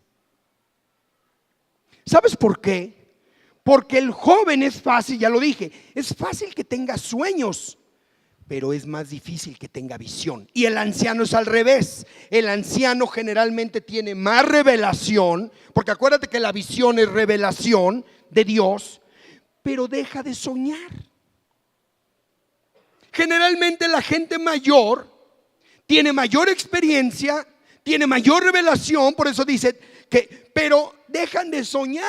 ¿Sabes por qué? Porque el joven es fácil, ya lo dije, es fácil que tenga sueños, pero es más difícil que tenga visión. Y el anciano es al revés. El anciano generalmente tiene más revelación, porque acuérdate que la visión es revelación de Dios, pero deja de soñar. Generalmente la gente mayor tiene mayor experiencia, tiene mayor revelación, por eso dice que, pero dejan de soñar.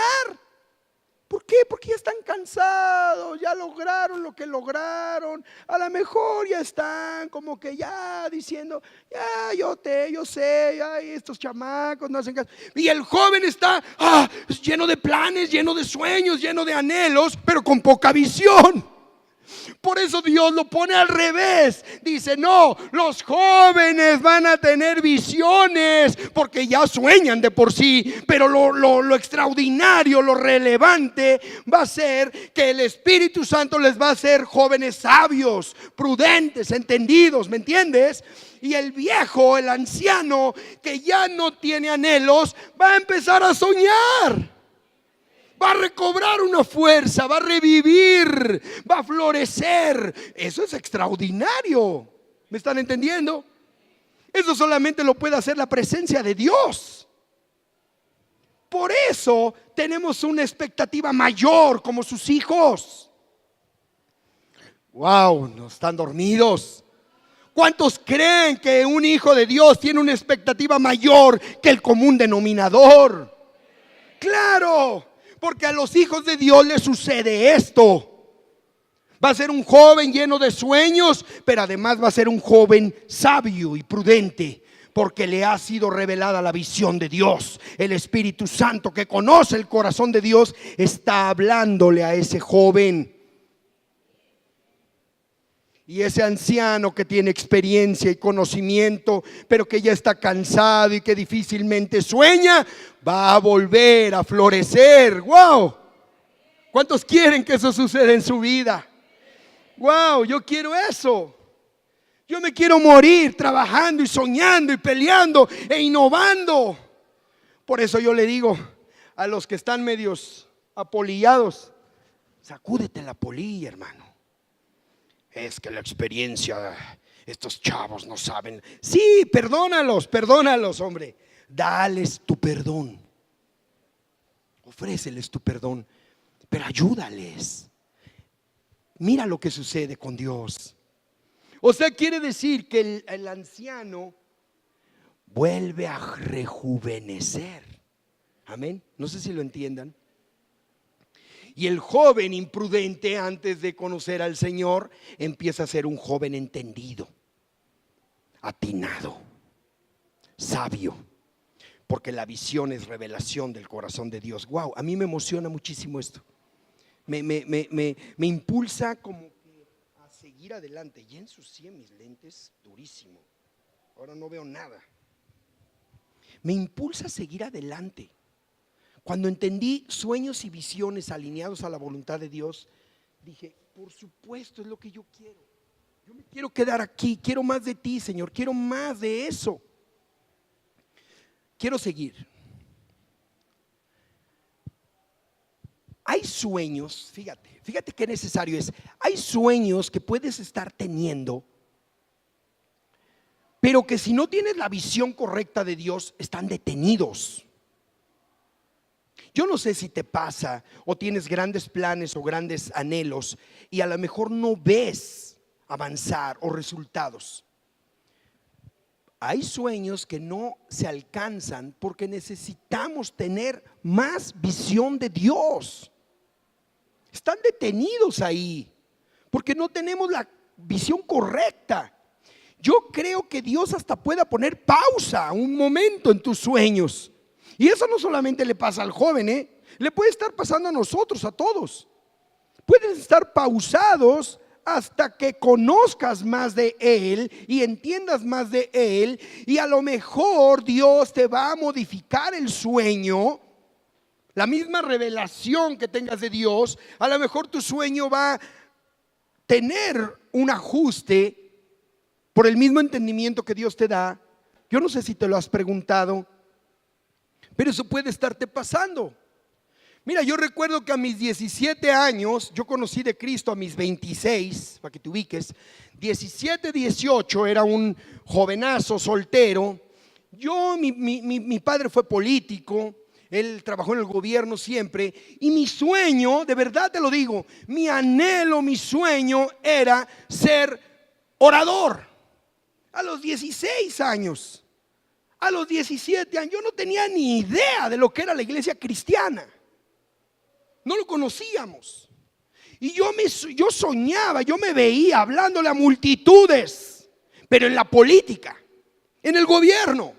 ¿Por qué? Porque ya están cansados, ya lograron lo que lograron. A lo mejor ya están como que ya diciendo, ya yo sé, ya estos chamacos no hacen caso. Y el joven está lleno de planes, lleno de sueños, lleno de anhelos, pero con poca visión. Por eso Dios lo pone al revés. Dice, no, los jóvenes van a tener visiones porque ya sueñan de por sí. Pero lo extraordinario, lo relevante va a ser que el Espíritu Santo les va a hacer jóvenes sabios, prudentes, entendidos, ¿me entiendes? Y el viejo, el anciano que ya no tiene anhelos, va a empezar a soñar. Va a recobrar una fuerza, va a revivir, va a florecer. Eso es extraordinario. ¿Me están entendiendo? Eso solamente lo puede hacer la presencia de Dios. Por eso tenemos una expectativa mayor como sus hijos. Wow, no están dormidos. ¿Cuántos creen que un hijo de Dios tiene una expectativa mayor que el común denominador? Claro. Porque a los hijos de Dios les sucede esto. Va a ser un joven lleno de sueños, pero además va a ser un joven sabio y prudente, porque le ha sido revelada la visión de Dios. El Espíritu Santo, que conoce el corazón de Dios, está hablándole a ese joven. Y ese anciano que tiene experiencia y conocimiento, pero que ya está cansado y que difícilmente sueña, va a volver a florecer. ¡Wow! ¿Cuántos quieren que eso suceda en su vida? ¡Wow! Yo quiero eso. Yo me quiero morir trabajando y soñando y peleando e innovando. Por eso yo le digo a los que están medios apolillados: sacúdete la polilla, hermano. Es que la experiencia, estos chavos no saben. Sí, perdónalos, hombre. Dales tu perdón. Ofréceles tu perdón, pero ayúdales. Mira lo que sucede con Dios. O sea, quiere decir que el anciano vuelve a rejuvenecer. Amén. No sé si lo entiendan. Y el joven imprudente, antes de conocer al Señor, empieza a ser un joven entendido, atinado, sabio, porque la visión es revelación del corazón de Dios. Wow, a mí me emociona muchísimo esto. Me impulsa como que a seguir adelante. Ya ensucié mis lentes durísimo. Ahora no veo nada. Me impulsa a seguir adelante. Cuando entendí sueños y visiones alineados a la voluntad de Dios, dije: por supuesto, es lo que yo quiero. Yo me quiero quedar aquí, quiero más de ti, Señor, quiero más de eso. Quiero seguir. Hay sueños, fíjate qué necesario es. Hay sueños que puedes estar teniendo, pero que si no tienes la visión correcta de Dios, están detenidos. Yo no sé si te pasa o tienes grandes planes o grandes anhelos y a lo mejor no ves avanzar o resultados. Hay sueños que no se alcanzan porque necesitamos tener más visión de Dios. Están detenidos ahí porque no tenemos la visión correcta. Yo creo que Dios hasta pueda poner pausa un momento en tus sueños. Y eso no solamente le pasa al joven, le puede estar pasando a nosotros, a todos. Pueden estar pausados hasta que conozcas más de Él y entiendas más de Él. Y a lo mejor Dios te va a modificar el sueño. La misma revelación que tengas de Dios, a lo mejor tu sueño va a tener un ajuste por el mismo entendimiento que Dios te da. Yo no sé si te lo has preguntado, pero eso puede estarte pasando. Mira, yo recuerdo que a mis 17 años, yo conocí de Cristo a mis 26, para que te ubiques. 17, 18, era un jovenazo soltero. Mi padre fue político, él trabajó en el gobierno siempre. Y mi sueño, de verdad te lo digo, mi anhelo, mi sueño era ser orador. A los 16 años. A los 17 años yo no tenía ni idea de lo que era la iglesia cristiana. No lo conocíamos. Y yo soñaba, yo me veía hablándole a multitudes, pero en la política, en el gobierno.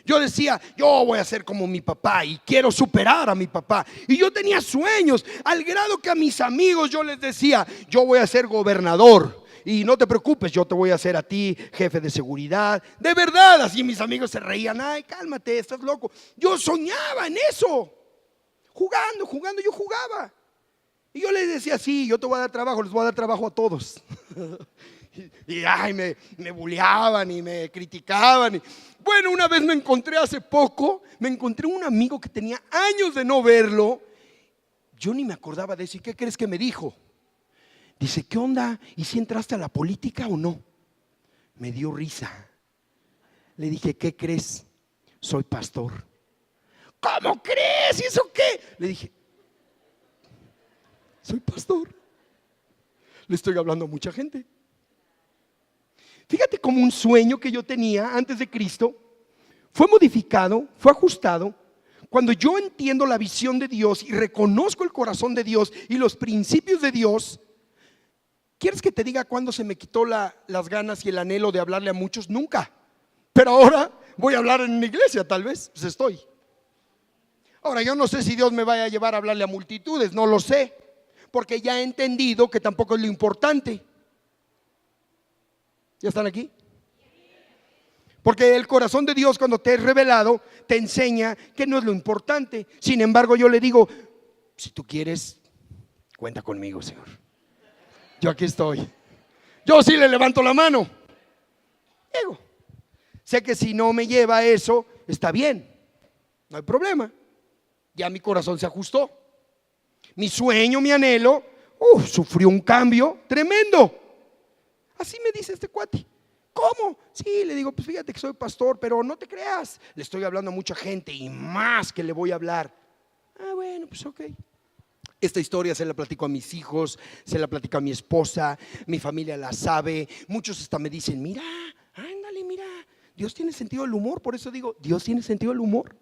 Yo decía: yo voy a ser como mi papá y quiero superar a mi papá. Y yo tenía sueños, al grado que a mis amigos yo les decía: yo voy a ser gobernador. Y no te preocupes, yo te voy a hacer a ti jefe de seguridad. De verdad, así mis amigos se reían. Ay, cálmate, estás loco. Yo soñaba en eso. Jugando, yo jugaba. Y yo les decía: sí, yo te voy a dar trabajo, les voy a dar trabajo a todos. Y ay, me bulleaban y me criticaban. Bueno, una vez me encontré hace poco, me encontré un amigo que tenía años de no verlo. Yo ni me acordaba de eso. ¿Y qué crees que me dijo? Dice: ¿qué onda? ¿Y si entraste a la política o no? Me dio risa. Le dije: ¿qué crees? Soy pastor. ¿Cómo crees? ¿Y eso qué? Le dije: soy pastor. Le estoy hablando a mucha gente. Fíjate cómo un sueño que yo tenía antes de Cristo fue modificado, fue ajustado. Cuando yo entiendo la visión de Dios y reconozco el corazón de Dios y los principios de Dios. ¿Quieres que te diga cuándo se me quitó las ganas y el anhelo de hablarle a muchos? Nunca. Pero ahora voy a hablar en una iglesia, tal vez. Pues estoy. Ahora yo no sé si Dios me vaya a llevar a hablarle a multitudes, no lo sé. Porque ya he entendido que tampoco es lo importante. ¿Ya están aquí? Porque el corazón de Dios, cuando te es revelado, te enseña que no es lo importante. Sin embargo, yo le digo, si tú quieres, cuenta conmigo, Señor. Yo aquí estoy. Yo sí le levanto la mano. Digo, sé que si no me lleva a eso, está bien, no hay problema. Ya mi corazón se ajustó. Mi sueño, mi anhelo, sufrió un cambio tremendo. Así me dice este cuate. ¿Cómo? Sí, le digo, pues fíjate que soy pastor, pero no te creas, le estoy hablando a mucha gente y más que le voy a hablar. Ah, bueno, pues ok. Esta historia se la platico a mis hijos, se la platico a mi esposa, mi familia la sabe. Muchos hasta me dicen, mira, ándale, mira, Dios tiene sentido del humor. Por eso digo, Dios tiene sentido del humor.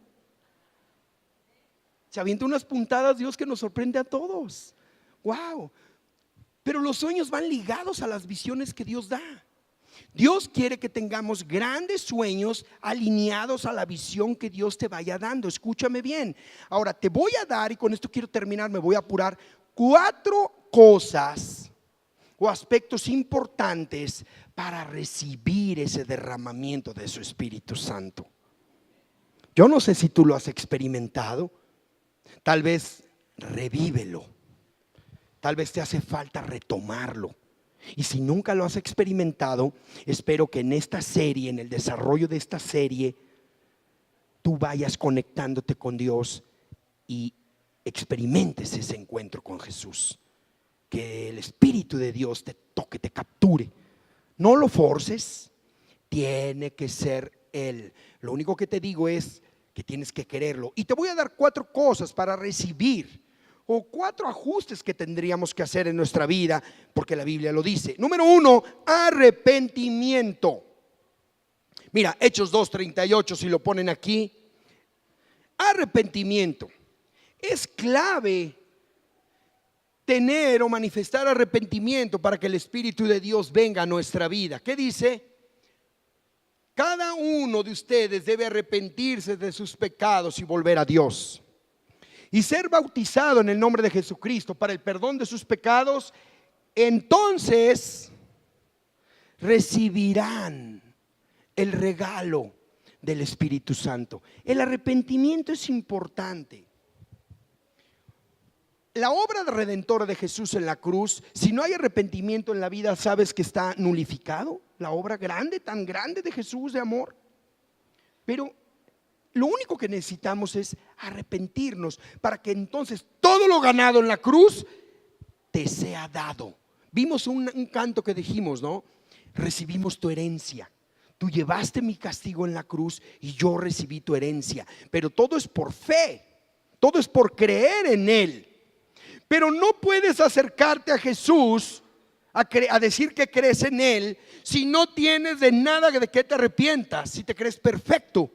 Se avienta unas puntadas Dios que nos sorprende a todos. Wow. Pero los sueños van ligados a las visiones que Dios da. Dios quiere que tengamos grandes sueños alineados a la visión que Dios te vaya dando. Escúchame bien. Ahora te voy a dar, y con esto quiero terminar, me voy a apurar, 4 cosas o aspectos importantes para recibir ese derramamiento de su Espíritu Santo. Yo no sé si tú lo has experimentado. Tal vez revívelo. Tal vez te hace falta retomarlo. Y si nunca lo has experimentado, espero que en esta serie, en el desarrollo de esta serie, tú vayas conectándote con Dios y experimentes ese encuentro con Jesús. Que el Espíritu de Dios te toque, te capture. No lo forces, tiene que ser Él. Lo único que te digo es que tienes que quererlo. Y te voy a dar 4 cosas para recibir, o 4 ajustes que tendríamos que hacer en nuestra vida, porque la Biblia lo dice. Número 1, arrepentimiento. Mira, Hechos 2:38, si lo ponen aquí. Arrepentimiento. Es clave tener o manifestar arrepentimiento para que el Espíritu de Dios venga a nuestra vida. ¿Qué dice? Cada uno de ustedes debe arrepentirse de sus pecados y volver a Dios, y ser bautizado en el nombre de Jesucristo para el perdón de sus pecados. Entonces recibirán el regalo del Espíritu Santo. El arrepentimiento es importante. La obra redentora de Jesús en la cruz, si no hay arrepentimiento en la vida, ¿sabes que está nulificado? La obra grande, tan grande de Jesús de amor. Pero lo único que necesitamos es arrepentirnos para que entonces todo lo ganado en la cruz te sea dado. Vimos un canto que dijimos, ¿no? Recibimos tu herencia. Tú llevaste mi castigo en la cruz y yo recibí tu herencia. Pero todo es por fe, todo es por creer en Él. Pero no puedes acercarte a Jesús a decir que crees en Él si no tienes de nada de que te arrepientas, si te crees perfecto.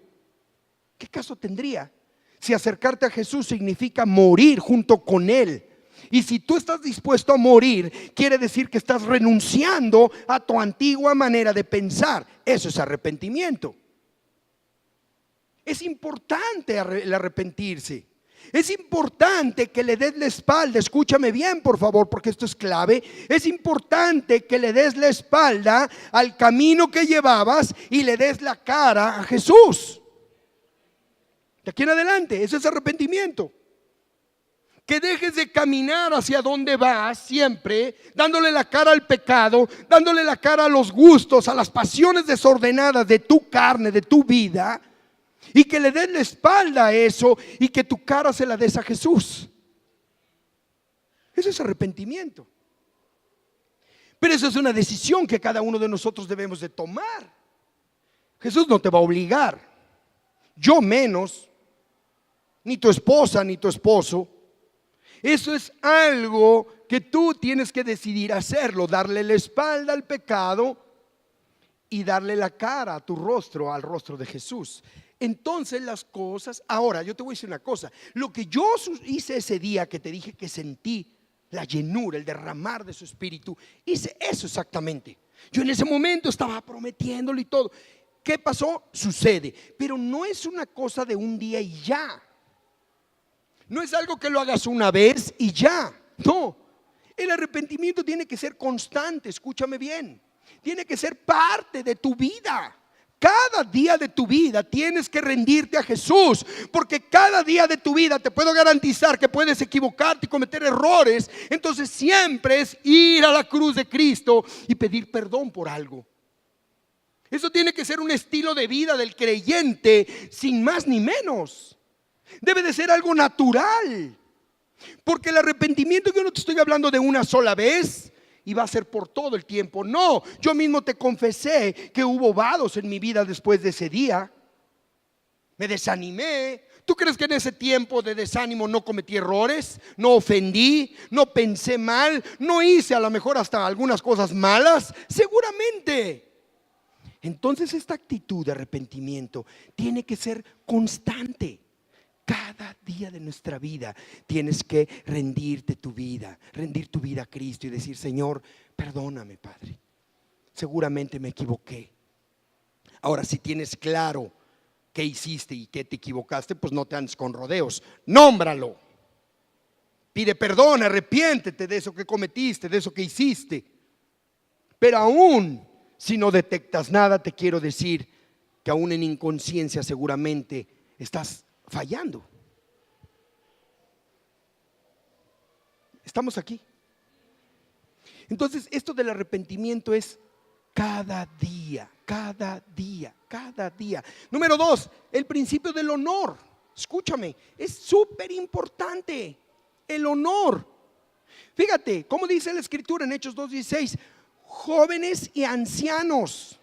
¿Qué caso tendría? Si acercarte a Jesús significa morir junto con Él. Y si tú estás dispuesto a morir, quiere decir que estás renunciando a tu antigua manera de pensar. Eso es arrepentimiento. Es importante el arrepentirse. Es importante que le des la espalda. Escúchame bien, por favor, porque esto es clave. Es importante que le des la espalda al camino que llevabas y le des la cara a Jesús. De aquí en adelante, eso es arrepentimiento. Que dejes de caminar hacia donde vas siempre, dándole la cara al pecado, dándole la cara a los gustos, a las pasiones desordenadas de tu carne, de tu vida, y que le des la espalda a eso y que tu cara se la des a Jesús. Eso es arrepentimiento. Pero eso es una decisión que cada uno de nosotros debemos de tomar. Jesús no te va a obligar, yo menos, ni tu esposa ni tu esposo. Eso es algo que tú tienes que decidir hacerlo, darle la espalda al pecado y darle la cara a tu rostro, al rostro de Jesús. Entonces las cosas, ahora yo te voy a decir una cosa, lo que yo hice ese día que te dije que sentí la llenura, el derramar de su Espíritu, hice eso exactamente. Yo en ese momento estaba prometiéndolo y todo. ¿Qué pasó? Sucede, pero no es una cosa de un día y ya. No es algo que lo hagas una vez y ya. No, el arrepentimiento tiene que ser constante. Escúchame bien, tiene que ser parte de tu vida. cada día de tu vida tienes que rendirte a Jesús, porque cada día de tu vida te puedo garantizar que puedes equivocarte y cometer errores. Entonces siempre es ir a la cruz de Cristo y pedir perdón por algo. Eso tiene que ser un estilo de vida del creyente, sin más ni menos. Debe de ser algo natural, porque el arrepentimiento, yo no te estoy hablando de una sola vez y va a ser por todo el tiempo. No, yo mismo te confesé que hubo vados en mi vida después de ese día. Me desanimé. ¿Tú crees que en ese tiempo de desánimo no cometí errores? ¿No ofendí? ¿No pensé mal? ¿No hice a lo mejor hasta algunas cosas malas? Seguramente. Entonces esta actitud de arrepentimiento tiene que ser constante. Cada día de nuestra vida tienes que rendir tu vida a Cristo y decir: Señor, perdóname, Padre, seguramente me equivoqué. Ahora, si tienes claro qué hiciste y qué te equivocaste, pues no te andes con rodeos, nómbralo, pide perdón, arrepiéntete de eso que cometiste, de eso que hiciste. Pero aún si no detectas nada, te quiero decir que aún en inconsciencia seguramente estás fallando. Estamos aquí. Entonces, esto del arrepentimiento es cada día, cada día, cada día. Número 2, el principio del honor. Escúchame, es súper importante el honor. Fíjate cómo dice la escritura en Hechos 2:16: jóvenes y ancianos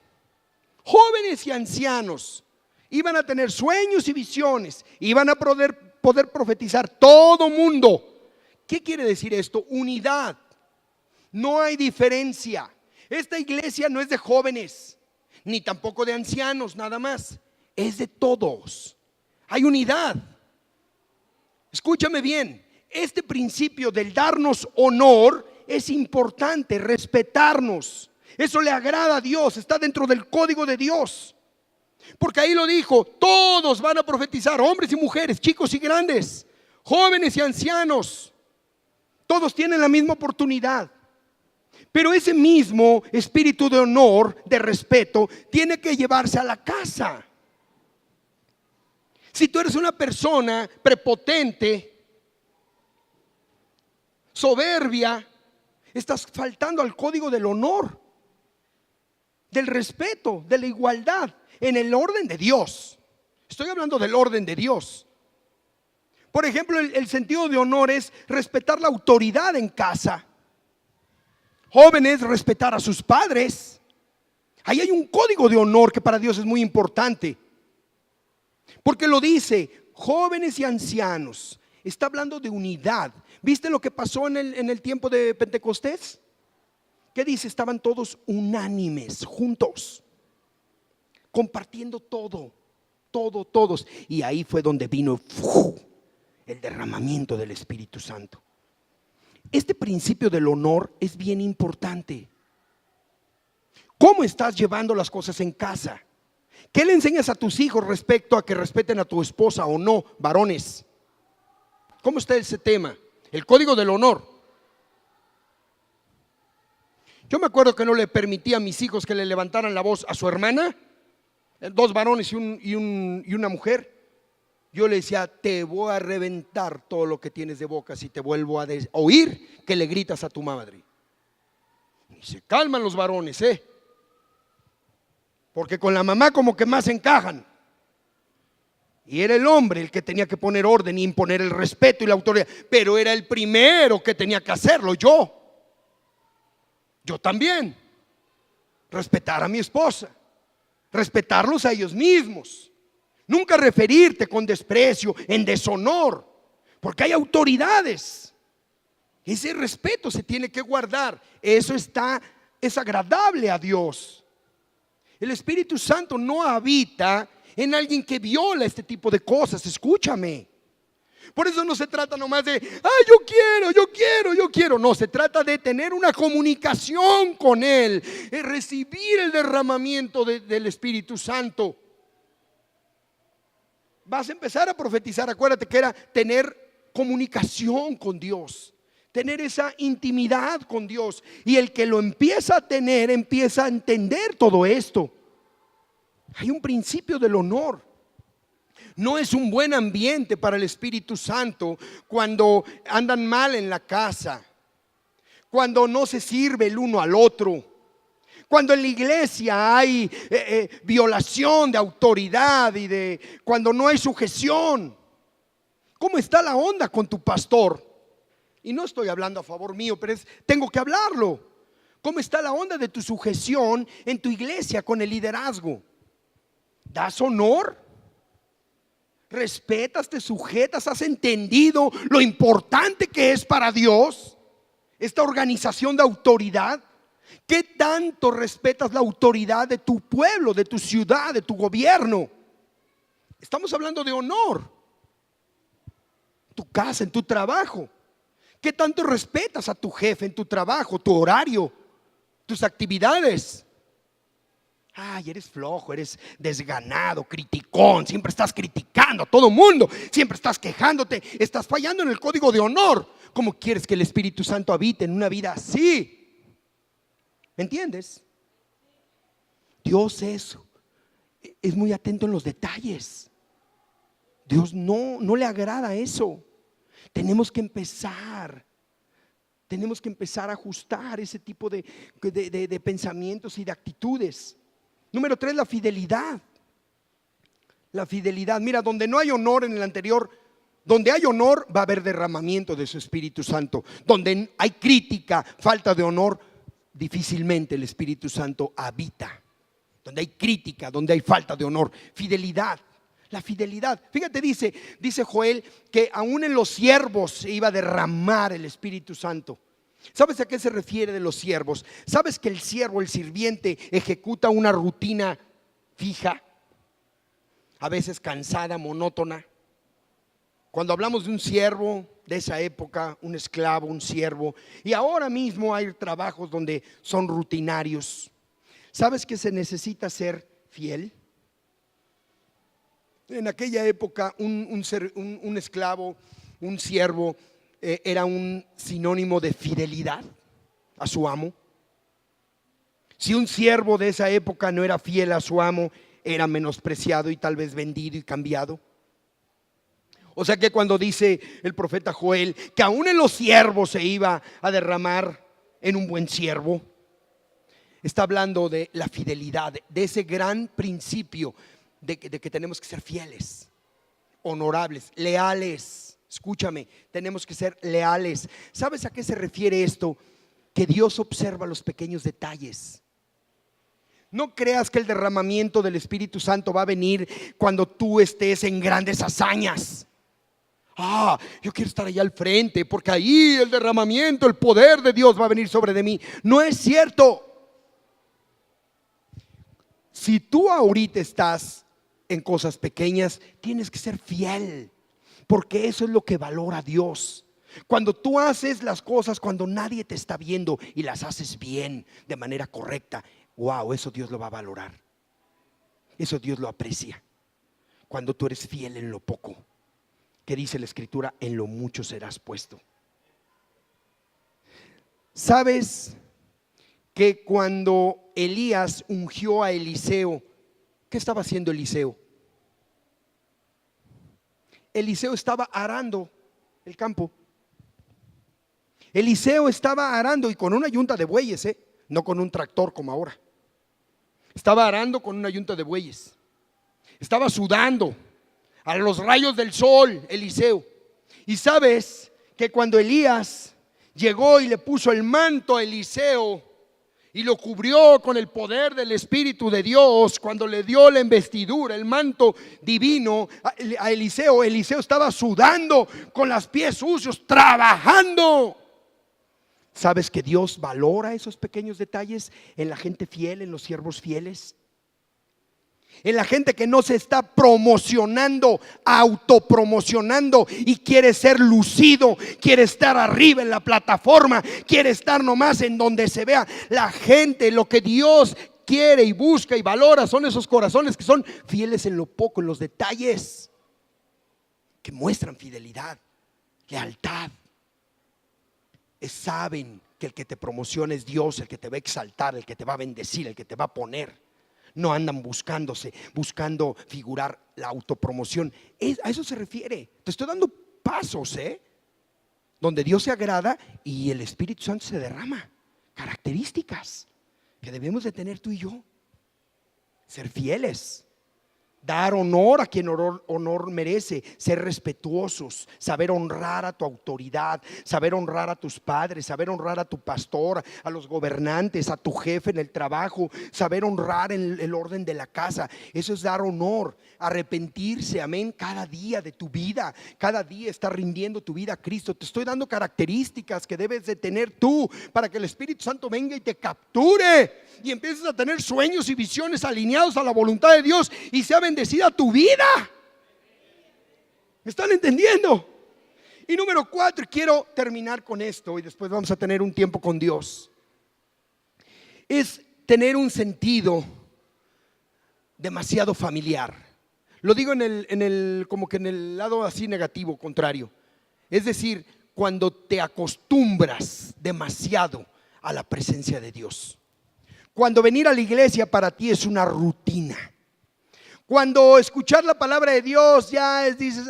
iban a tener sueños y visiones, iban a poder profetizar todo mundo. ¿Qué quiere decir esto? Unidad. No hay diferencia. Esta iglesia no es de jóvenes, ni tampoco de ancianos nada más. Es de todos. Hay unidad. Escúchame bien. Este principio del darnos honor es importante, respetarnos. Eso le agrada a Dios, está dentro del código de Dios. Porque ahí lo dijo: todos van a profetizar, hombres y mujeres, chicos y grandes, jóvenes y ancianos. Todos tienen la misma oportunidad. Pero ese mismo espíritu de honor, de respeto, tiene que llevarse a la casa. Si tú eres una persona prepotente, soberbia, estás faltando al código del honor, del respeto, de la igualdad, en el orden de Dios. Estoy hablando del orden de Dios. Por ejemplo, el sentido de honor es respetar la autoridad en casa. Jóvenes, respetar a sus padres. Ahí hay un código de honor que para Dios es muy importante, porque lo dice: jóvenes y ancianos. Está hablando de unidad. ¿Viste lo que pasó en el tiempo de Pentecostés? ¿Qué dice? Estaban todos unánimes, juntos, compartiendo todos. Y ahí fue donde vino el derramamiento del Espíritu Santo. Este principio del honor es bien importante. ¿Cómo estás llevando las cosas en casa? ¿Qué le enseñas a tus hijos respecto a que respeten a tu esposa o no, varones? ¿Cómo está ese tema? El código del honor. Yo me acuerdo que no le permitía a mis hijos que le levantaran la voz a su hermana, 2 varones y una mujer. Yo le decía: te voy a reventar todo lo que tienes de boca si te vuelvo a oír que le gritas a tu madre. Y se calman los varones, porque con la mamá como que más encajan. Y era el hombre el que tenía que poner orden y imponer el respeto y la autoridad. Pero era el primero que tenía que hacerlo, yo también. Respetar a mi esposa, respetarlos a ellos mismos. Nunca referirte con desprecio, en deshonor, porque hay autoridades. Ese respeto se tiene que guardar. Eso es agradable a Dios. El Espíritu Santo no habita en alguien que viola este tipo de cosas. Escúchame. Por eso no se trata nomás de: yo quiero. No, se trata de tener una comunicación con Él, recibir el derramamiento del Espíritu Santo. Vas a empezar a profetizar. Acuérdate que era tener comunicación con Dios, tener esa intimidad con Dios. Y el que lo empieza a tener, empieza a entender todo esto. Hay un principio del honor. No es un buen ambiente para el Espíritu Santo cuando andan mal en la casa, cuando no se sirve el uno al otro, cuando en la iglesia hay violación de autoridad cuando no hay sujeción. ¿Cómo está la onda con tu pastor? Y no estoy hablando a favor mío, pero tengo que hablarlo. ¿Cómo está la onda de tu sujeción en tu iglesia con el liderazgo? ¿Das honor? ¿Respetas, te sujetas? ¿Has entendido lo importante que es para Dios esta organización de autoridad? ¿Qué tanto respetas la autoridad de tu pueblo, de tu ciudad, de tu gobierno? Estamos hablando de honor. Tu casa, en tu trabajo. ¿Qué tanto respetas a tu jefe en tu trabajo, tu horario, tus actividades? Ay, eres flojo, eres desganado, criticón, siempre estás criticando a todo mundo, siempre estás quejándote, estás fallando en el código de honor. ¿Cómo quieres que el Espíritu Santo habite en una vida así? ¿Me entiendes? Dios es muy atento en los detalles. Dios no le agrada eso. Tenemos que empezar a ajustar ese tipo de pensamientos y de actitudes. Número 3, la fidelidad. La fidelidad. Mira, donde no hay honor en el anterior, donde hay honor va a haber derramamiento de su Espíritu Santo. Donde hay crítica, falta de honor, difícilmente el Espíritu Santo habita. Donde hay crítica, donde hay falta de honor, fidelidad. La fidelidad. Fíjate, dice Joel que aún en los siervos se iba a derramar el Espíritu Santo. ¿Sabes a qué se refiere de los siervos? ¿Sabes que el siervo, el sirviente, ejecuta una rutina fija? A veces cansada, monótona. Cuando hablamos de un siervo de esa época, un esclavo, un siervo, y ahora mismo hay trabajos donde son rutinarios. ¿Sabes que se necesita ser fiel? En aquella época un esclavo, un siervo, era un sinónimo de fidelidad a su amo. Si un siervo de esa época no era fiel a su amo, era menospreciado y tal vez vendido y cambiado. O sea que cuando dice el profeta Joel que aún en los siervos se iba a derramar en un buen siervo, está hablando de la fidelidad, de ese gran principio de que tenemos que ser fieles, honorables, leales. Escúchame, tenemos que ser leales. ¿Sabes a qué se refiere esto? Que Dios observa los pequeños detalles. No creas que el derramamiento del Espíritu Santo va a venir cuando tú estés en grandes hazañas. Yo quiero estar allá al frente porque ahí el derramamiento, el poder de Dios va a venir sobre de mí. No es cierto. Si tú ahorita estás en cosas pequeñas, tienes que ser fiel, porque eso es lo que valora Dios. Cuando tú haces las cosas cuando nadie te está viendo y las haces bien, de manera correcta, wow, eso Dios lo va a valorar. Eso Dios lo aprecia. Cuando tú eres fiel en lo poco, que dice la Escritura, en lo mucho serás puesto. ¿Sabes que cuando Elías ungió a Eliseo, qué estaba haciendo Eliseo? Eliseo estaba arando el campo. Eliseo estaba arando y con una yunta de bueyes, no con un tractor como ahora. Estaba arando con una yunta de bueyes. Estaba sudando a los rayos del sol Eliseo. Y sabes que cuando Elías llegó y le puso el manto a Eliseo y lo cubrió con el poder del Espíritu de Dios, cuando le dio la investidura, el manto divino a Eliseo, Eliseo estaba sudando con los pies sucios, trabajando. ¿Sabes que Dios valora esos pequeños detalles en la gente fiel, en los siervos fieles? En la gente que no se está promocionando, autopromocionando y quiere ser lucido, quiere estar arriba en la plataforma, quiere estar nomás en donde se vea. La gente, lo que Dios quiere y busca y valora son esos corazones que son fieles en lo poco, en los detalles, que muestran fidelidad, lealtad. Saben que el que te promociona es Dios, el que te va a exaltar, el que te va a bendecir, el que te va a poner. No andan buscando figurar la autopromoción. A eso se refiere. Te estoy dando pasos, donde Dios se agrada y el Espíritu Santo se derrama. Características que debemos de tener tú y yo. Ser fieles, dar honor a quien honor merece, ser respetuosos, saber honrar a tu autoridad, saber honrar a tus padres, saber honrar a tu pastor, a los gobernantes, a tu jefe en el trabajo, saber honrar en el orden de la casa. Eso es dar honor, arrepentirse, amén, cada día de tu vida, cada día estar rindiendo tu vida a Cristo. Te estoy dando características que debes de tener tú para que el Espíritu Santo venga y te capture y empieces a tener sueños y visiones alineados a la voluntad de Dios y sea bendecida tu vida. ¿Me están entendiendo? Y número 4, quiero terminar con esto y después vamos a tener un tiempo con Dios. Es tener un sentido demasiado familiar. Lo digo como que en el lado así negativo, contrario. Es decir, cuando te acostumbras demasiado a la presencia de Dios. Cuando venir a la iglesia para ti es una rutina. Cuando escuchar la palabra de Dios ya dices,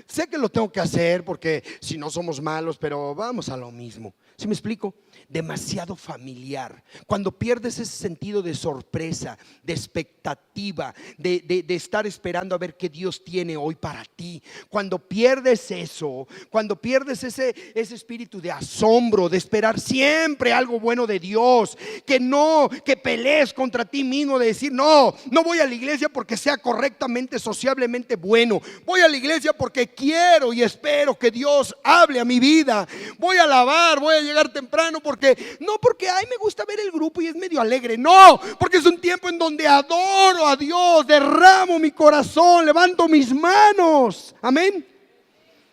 sé que lo tengo que hacer porque si no somos malos, pero vamos a lo mismo. ¿Sí me explico? Demasiado familiar. Cuando pierdes ese sentido de sorpresa, de expectativa, de estar esperando a ver qué Dios tiene hoy para ti. Cuando pierdes eso, cuando pierdes ese espíritu de asombro, de esperar siempre algo bueno de Dios, que pelees contra ti mismo, de decir, no voy a la iglesia porque sea correctamente, sociablemente bueno. Voy a la iglesia porque quiero y espero que Dios hable a mi vida. Voy a alabar, voy a llegar temprano porque ay, me gusta ver el grupo y es medio alegre. No, porque es un tiempo en donde adoro a Dios, derramo mi corazón, levanto mis manos. Amén.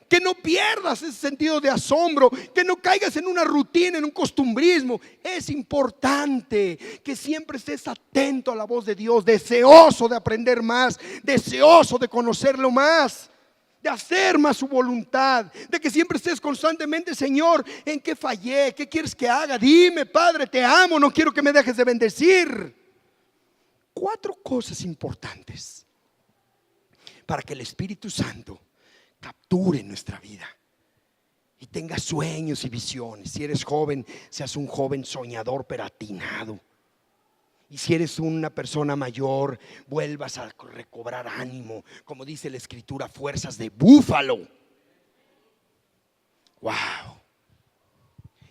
Que no pierdas ese sentido de asombro, que no caigas en una rutina, en un costumbrismo. Es importante que siempre estés atento a la voz de Dios, deseoso de aprender más, deseoso de conocerlo más, de hacer más su voluntad, de que siempre estés constantemente, Señor, ¿en qué fallé? ¿Qué quieres que haga? Dime, Padre, te amo, no quiero que me dejes de bendecir. 4 cosas importantes para que el Espíritu Santo capture nuestra vida y tenga sueños y visiones. Si eres joven, seas un joven soñador pero atinado. Y si eres una persona mayor, vuelvas a recobrar ánimo, como dice la Escritura, fuerzas de búfalo. Wow.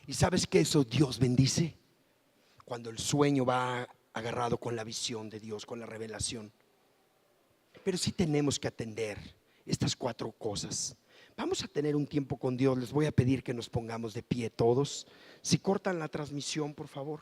¿Y sabes que eso Dios bendice? Cuando el sueño va agarrado con la visión de Dios, con la revelación. Pero sí tenemos que atender estas 4 cosas. Vamos a tener un tiempo con Dios. Les voy a pedir que nos pongamos de pie todos. Si cortan la transmisión, por favor.